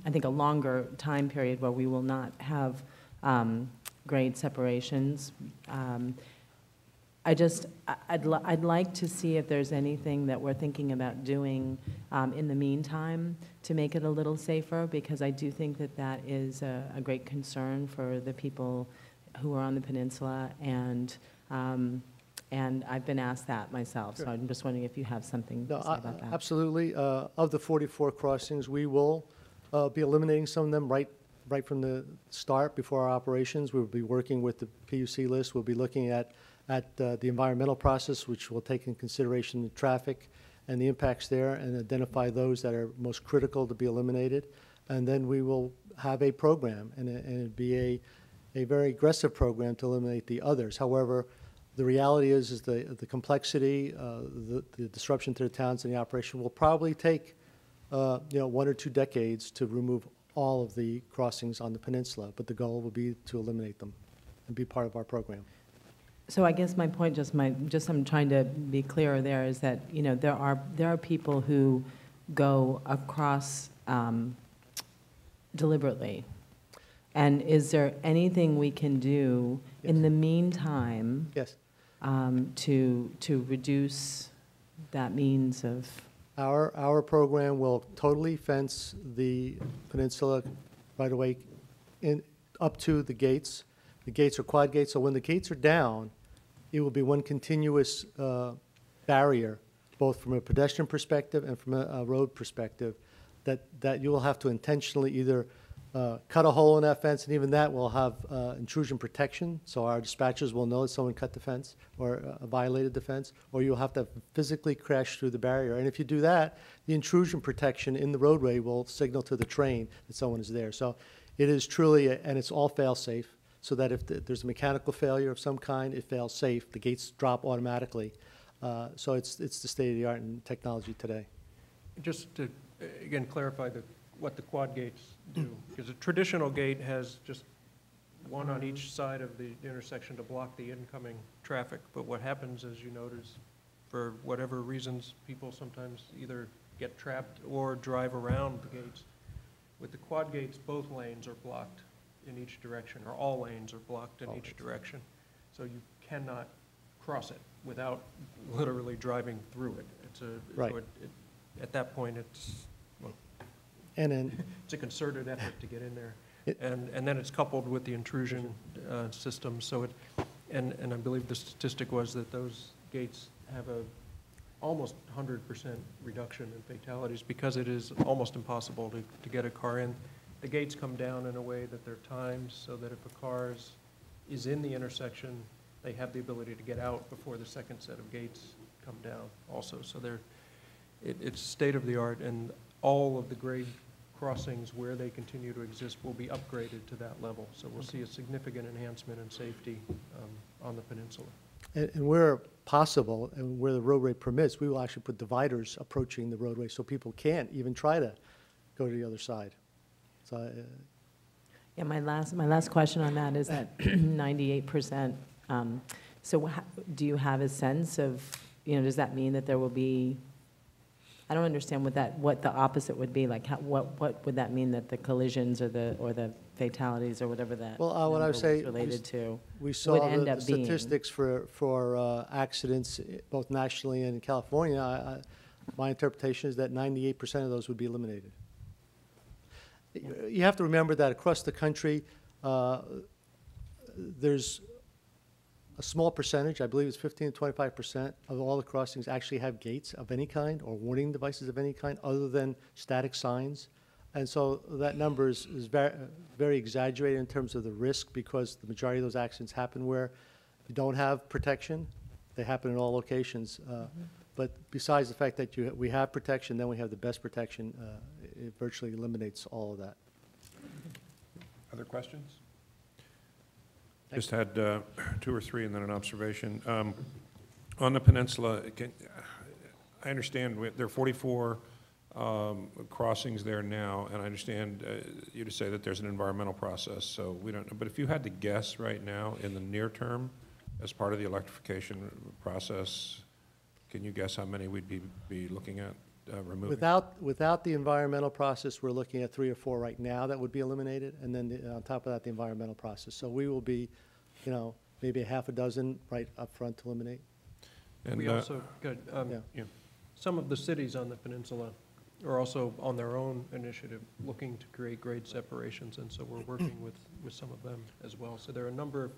I think, a longer time period where we will not have grade separations. I'd like to see if there's anything that we're thinking about doing in the meantime to make it a little safer, because I do think that that is a great concern for the people who are on the peninsula, and I've been asked that myself. Sure. So I'm just wondering if you have something to say about that. Absolutely. Of the 44 crossings, we will be eliminating some of them right from the start before our operations. We'll be working with the PUC list. We'll be looking at the environmental process, which will take in consideration the traffic and the impacts there, and identify those that are most critical to be eliminated. And then we will have a program, and it'd be a very aggressive program to eliminate the others. However, the reality is the complexity, the disruption to the towns and the operation will probably take 1 or 2 decades to remove all of the crossings on the peninsula, but the goal will be to eliminate them and be part of our program. So I guess my point, just I'm trying to be clearer there, is that there are people who go across deliberately, and is there anything we can do in the meantime? Yes. To reduce that means of? Our program will totally fence the peninsula right away up to the gates. The gates are quad gates, so when the gates are down, it will be one continuous barrier, both from a pedestrian perspective and from a road perspective, that you will have to intentionally either cut a hole in that fence, and even that will have intrusion protection, so our dispatchers will know that someone cut the fence or violated the fence, or you'll have to physically crash through the barrier. And if you do that, the intrusion protection in the roadway will signal to the train that someone is there. So it is truly, and it's all fail-safe, so that if there's a mechanical failure of some kind, it fails safe. The gates drop automatically. So it's the state-of-the-art in technology today. Just to, again, clarify what the quad gates do, because a traditional gate has just one on each side of the intersection to block the incoming traffic. But what happens, as you notice, for whatever reasons, people sometimes either get trapped or drive around the gates. With the quad gates, both lanes are blocked in each direction, or all lanes are blocked in each direction. So you cannot cross it without literally driving through it. It's a, Right. so at that point, it's, well, And then, it's a concerted effort to get in there. And then it's coupled with the intrusion system, so it, and I believe the statistic was that those gates have a almost 100% reduction in fatalities because it is almost impossible to get a car in. The gates come down in a way that they're timed so that if a car is in the intersection, they have the ability to get out before the second set of gates come down also. So it's state of the art, and all of the grade crossings where they continue to exist will be upgraded to that level. So we'll see a significant enhancement in safety on the peninsula. and where possible, and where the roadway permits, we will actually put dividers approaching the roadway so people can't even try to go to the other side. So, Yeah, my last question on that is that 98%. So do you have a sense of, does that mean that there will be, I don't understand what the opposite would be, like what would that mean, that the collisions or the fatalities or whatever that well, what I number would say, was related to we would saw end the up being? statistics for accidents, both nationally and in California. My interpretation is that 98% of those would be eliminated. You have to remember that across the country, there's a small percentage, I believe it's 15 to 25% of all the crossings actually have gates of any kind or warning devices of any kind other than static signs. And so that number is very, very exaggerated in terms of the risk, because the majority of those accidents happen where you don't have protection. They happen in all locations. But besides the fact that we have protection, then we have the best protection, it virtually eliminates all of that. Other questions? Just had 2 or 3 and then an observation. On the peninsula, I understand there are 44 crossings there now, and I understand you to say that there's an environmental process, so we don't know. But if you had to guess right now in the near term, as part of the electrification process, can you guess how many we'd be looking at removing? Without the environmental process, we're looking at 3 or 4 right now that would be eliminated, and then on top of that, the environmental process. So we will be, maybe a half a dozen right up front to eliminate. And we also got, some of the cities on the peninsula are also on their own initiative looking to create grade separations, and so we're working with some of them as well. So there are a number,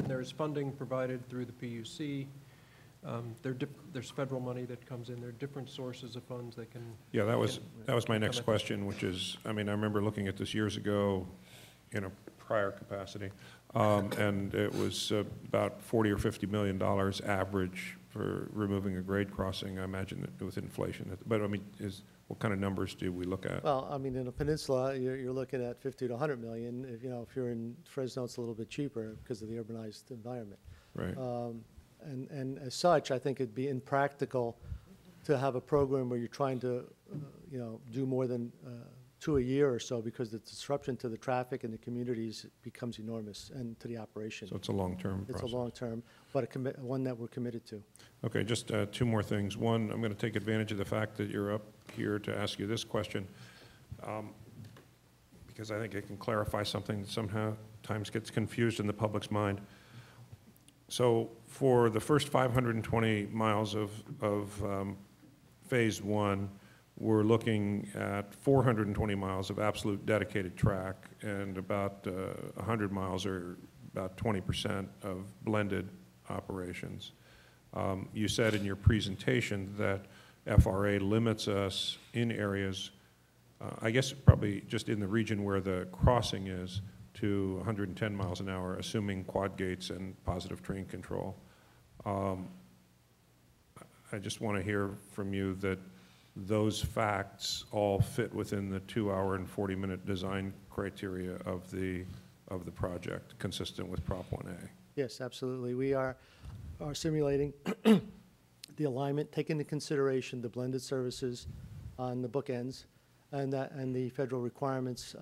there's funding provided through the PUC. There's federal money that comes in. There are different sources of funds that can. Yeah, that was my next question, which is, I remember looking at this years ago in a prior capacity, and it was about $40 or $50 million average for removing a grade crossing. I imagine that with inflation, but what kind of numbers do we look at? Well, in the peninsula, you're looking at 50 to 100 million. If you're in Fresno, it's a little bit cheaper because of the urbanized environment. Right. And as such, I think it'd be impractical to have a program where you're trying to, do more than 2 a year or so, because the disruption to the traffic and the communities becomes enormous, and to the operation. So it's a long-term process. It's a long-term, but one that we're committed to. Okay, just 2 more things. One, I'm going to take advantage of the fact that you're up here to ask you this question, because I think it can clarify something that sometimes gets confused in the public's mind. So for the first 520 miles of Phase 1, we're looking at 420 miles of absolute dedicated track, and about 100 miles, or about 20%, of blended operations. You said in your presentation that FRA limits us in areas, I guess probably just in the region where the crossing is, to 110 miles an hour, assuming quad gates and positive train control. I just want to hear from you that those facts all fit within the 2-hour and 40-minute design criteria of the project, consistent with Prop 1A. Yes, absolutely. We are simulating the alignment, taking into consideration the blended services on the bookends, and the federal requirements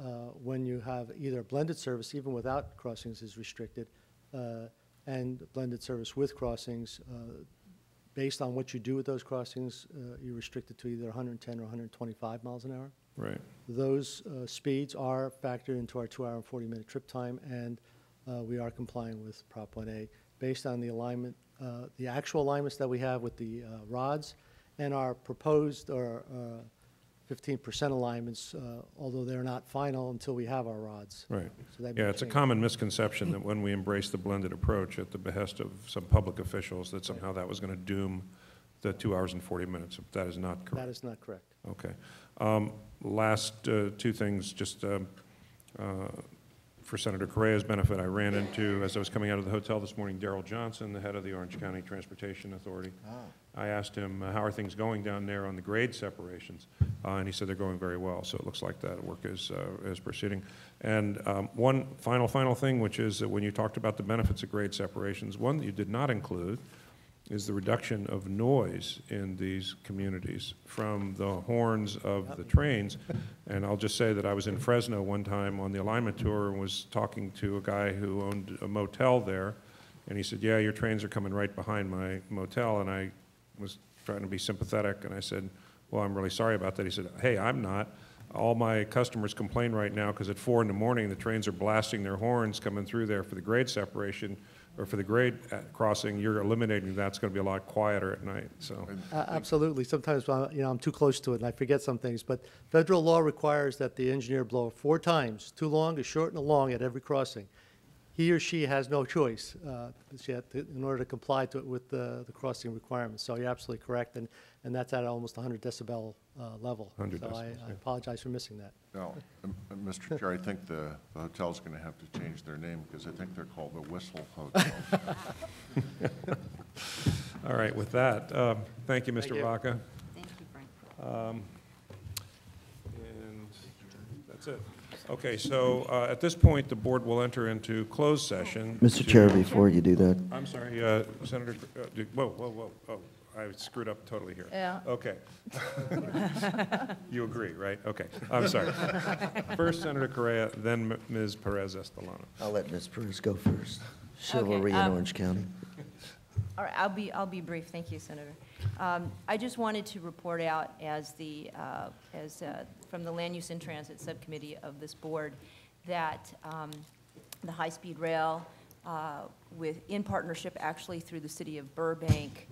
when you have either blended service, even without crossings, is restricted, and blended service with crossings. Based on what you do with those crossings, you're restricted to either 110 or 125 miles an hour. Right. Those speeds are factored into our 2-hour and 40-minute trip time, and we are complying with Prop 1A based on the alignment, the actual alignments that we have with the rods, and our proposed or 15% alignments, although they're not final until we have our rods. Right. So that may Yeah, it's a change. common misconception that when we embrace the blended approach at the behest of some public officials, that somehow that was going to doom the 2 hours and 40 minutes. That is not correct. That is not correct. Okay. Last two things, just for Senator Correa's benefit, I ran into, as I was coming out of the hotel this morning, Darrell Johnson, the head of the Orange County Transportation Authority. I asked him, how are things going down there on the grade separations? And he said they're going very well, so it looks like that work is proceeding. And one final thing, which is that when you talked about the benefits of grade separations, one that you did not include is the reduction of noise in these communities from the horns of the trains. And I'll just say that I was in Fresno one time on the alignment tour and was talking to a guy who owned a motel there, and he said, yeah, your trains are coming right behind my motel. And I was trying to be sympathetic, and I said, well, I'm really sorry about that. He said, hey, I'm not. All my customers complain right now because at 4 in the morning the trains are blasting their horns coming through there for the grade separation, or for the grade crossing. You're eliminating that. It's going to be a lot quieter at night. So Absolutely. Sometimes I'm too close to it and I forget some things. But federal law requires that the engineer blow 4 times, too long, a short, and a long at every crossing. He or she has no choice in order to comply with the crossing requirements. So you're absolutely correct, and that's at almost 100 decibel level. 100 so I apologize for missing that. Now, Mr. Chair, I think the hotel's going to have to change their name because I think they're called the Whistle Hotel. all right, with that, thank you, Mr. Thank you. Vaca. Thank you, Frank. And that's it. Okay, so at this point, the board will enter into closed session. Mr. Chair, before you do that, I'm sorry, Senator, whoa, I screwed up totally here. Yeah. Okay. You agree, right? Okay, I'm sorry. First Senator Correa, then Ms. Perez-Estolano. I'll let Ms. Perez go first. Chivalry in Orange County. All right, I'll be brief. Thank you, Senator. I just wanted to report out as from the Land Use and Transit Subcommittee of this board that the high-speed rail, in partnership actually through the city of Burbank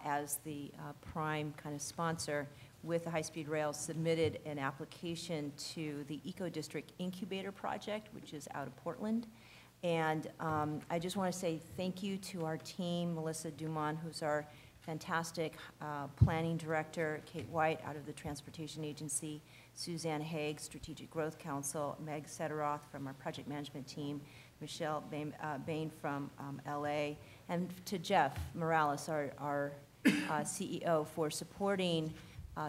as the prime kind of sponsor with the high-speed rail, submitted an application to the Eco District Incubator Project, which is out of Portland. And I just want to say thank you to our team, Melissa Dumont, who's our fantastic planning director, Kate White out of the Transportation Agency, Suzanne Haig, Strategic Growth Council, Meg Sederoth from our project management team, Michelle Bain from LA, and to Jeff Morales, our CEO, for supporting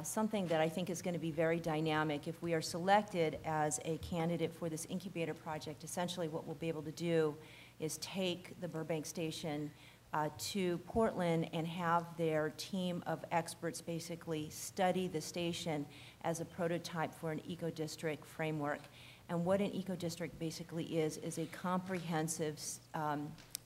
something that I think is going to be very dynamic. If we are selected as a candidate for this incubator project, essentially what we'll be able to do is take the Burbank station to Portland and have their team of experts basically study the station as a prototype for an eco-district framework. And what an eco-district basically is a comprehensive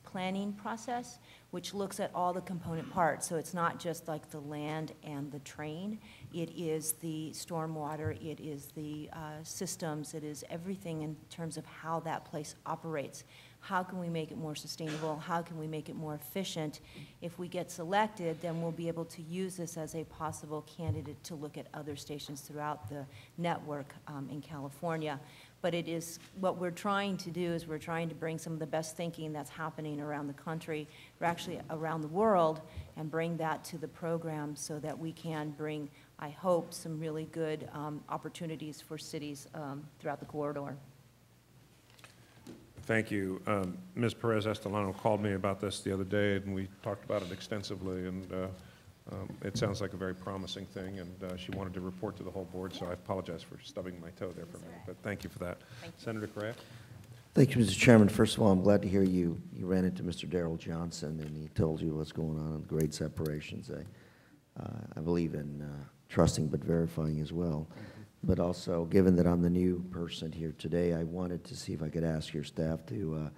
planning process which looks at all the component parts. So it's not just like the land and the train. It is the stormwater, it is the systems, it is everything in terms of how that place operates. How can we make it more sustainable? How can we make it more efficient? If we get selected, then we'll be able to use this as a possible candidate to look at other stations throughout the network in California. But it is, what we're trying to do is we're trying to bring some of the best thinking that's happening around the country, or actually around the world, and bring that to the program so that we can bring, I hope, some really good opportunities for cities throughout the corridor. Thank you. Ms. Perez-Estolano called me about this the other day, and we talked about it extensively, and it sounds like a very promising thing, and she wanted to report to the whole board, so I apologize for stubbing my toe there for a minute, but thank you for that. Senator Correa? Thank you, Mr. Chairman. First of all, I'm glad to hear you ran into Mr. Darrell Johnson, and he told you what's going on grade separations. I believe in trusting but verifying as well. but also, given that I'm the new person here today, I wanted to see if I could ask your staff to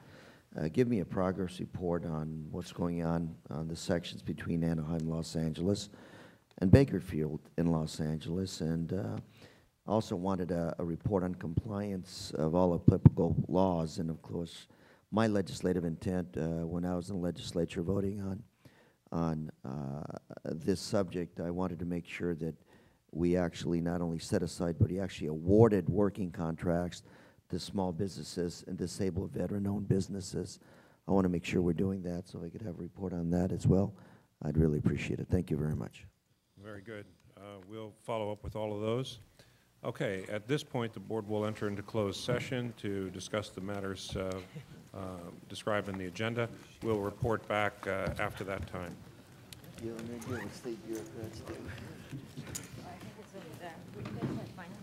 give me a progress report on what's going on the sections between Anaheim, Los Angeles, and Bakersfield in Los Angeles, and also wanted a report on compliance of all applicable laws, and of course, my legislative intent when I was in the legislature voting on this subject, I wanted to make sure that we actually not only set aside, but we actually awarded working contracts to small businesses and disabled veteran-owned businesses. I want to make sure we're doing that, so I could have a report on that as well. I'd really appreciate it. Thank you very much. Very good. We'll follow up with all of those. Okay, at this point, the board will enter into closed session to discuss the matters described in the agenda. We'll report back after that time. Yeah, and they're good with state bureaucrats too. I think it's over there. Would you guys like finance?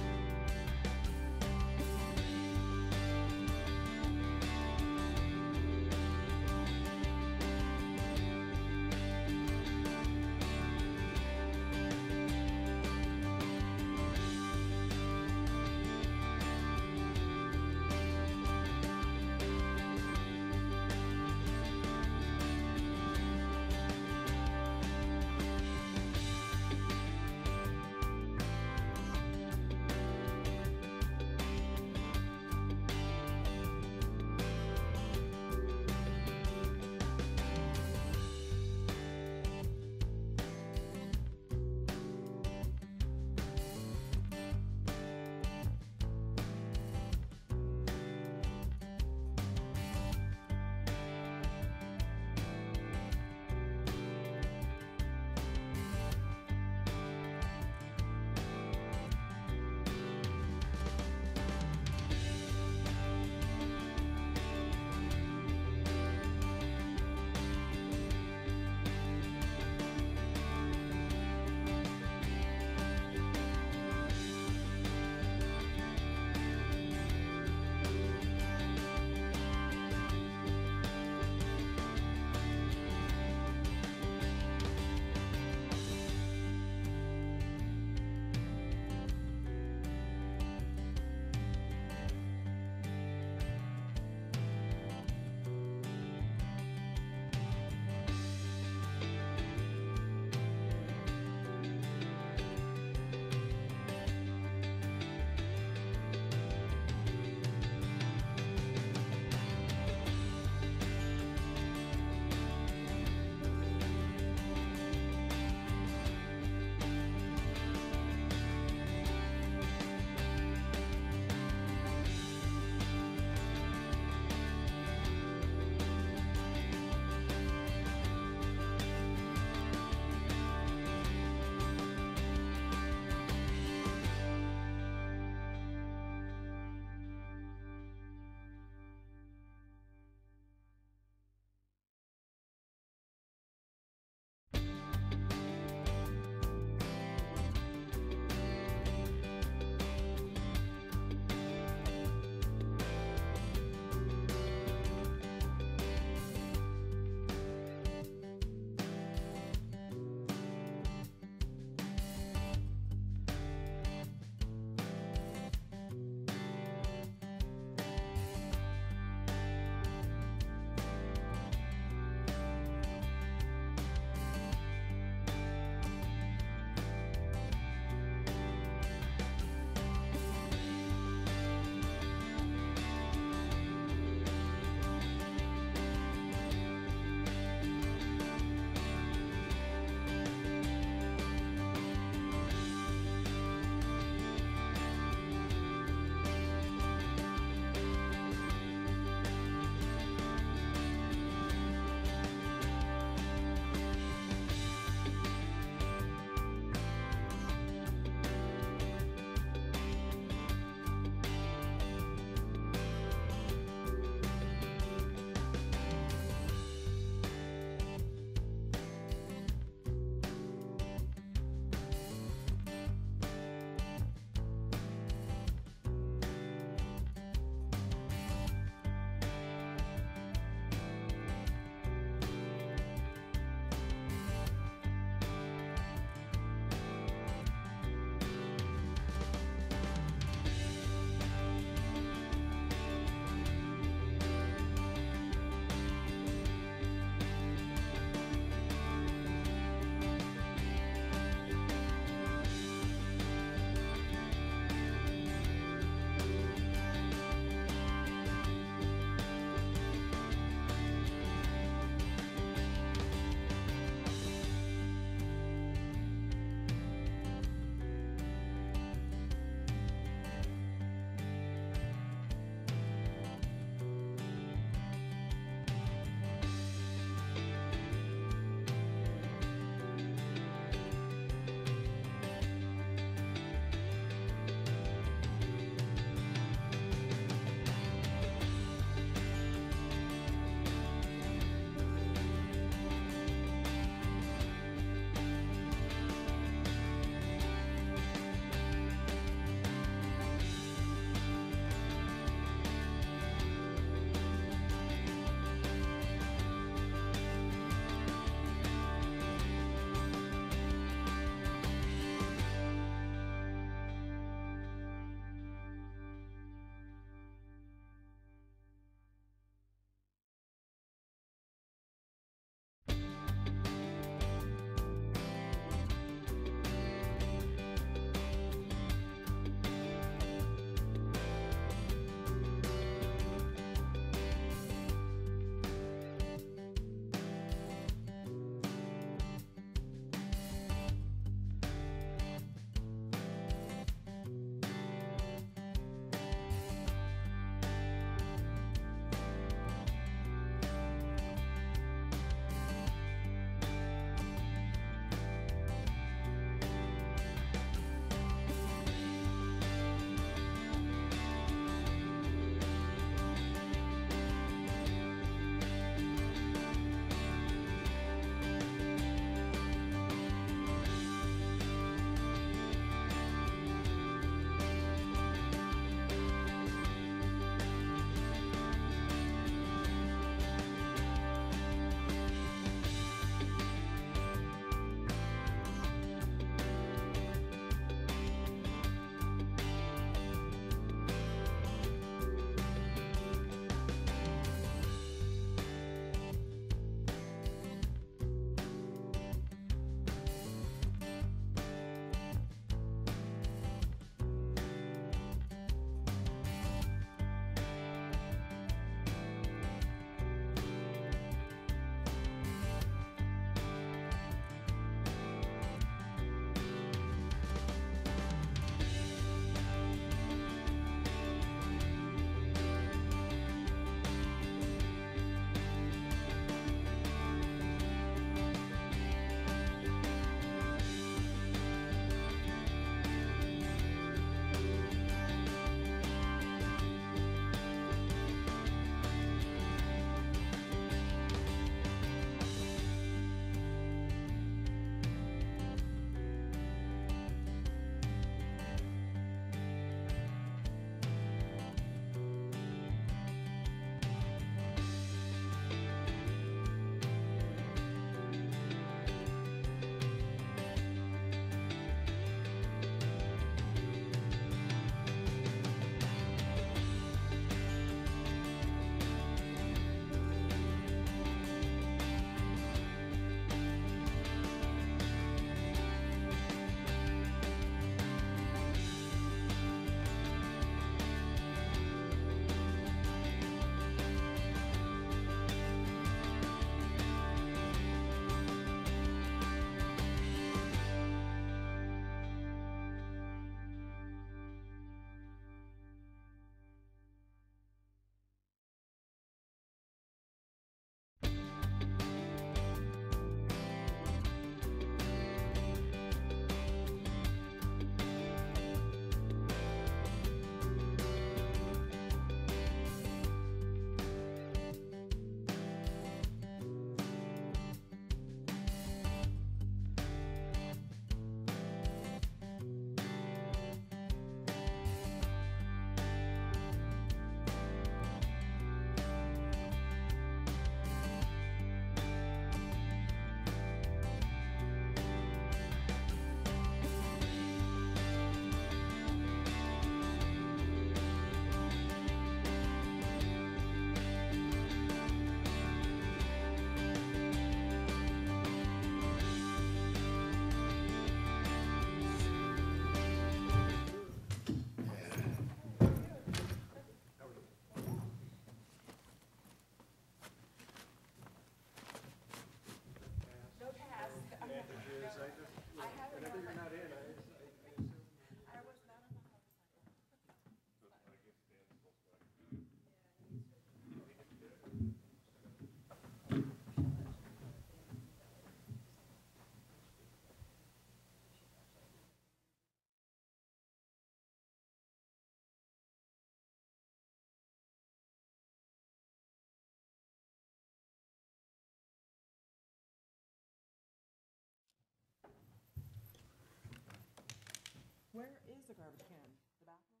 garbage can? The bathroom?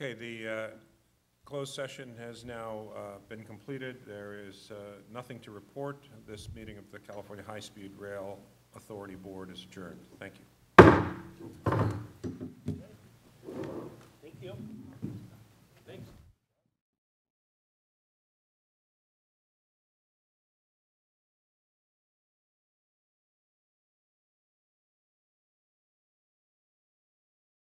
Okay, the closed session has now been completed. There is nothing to report. This meeting of the California High-Speed Rail Authority Board is adjourned. Thank you. Thank you.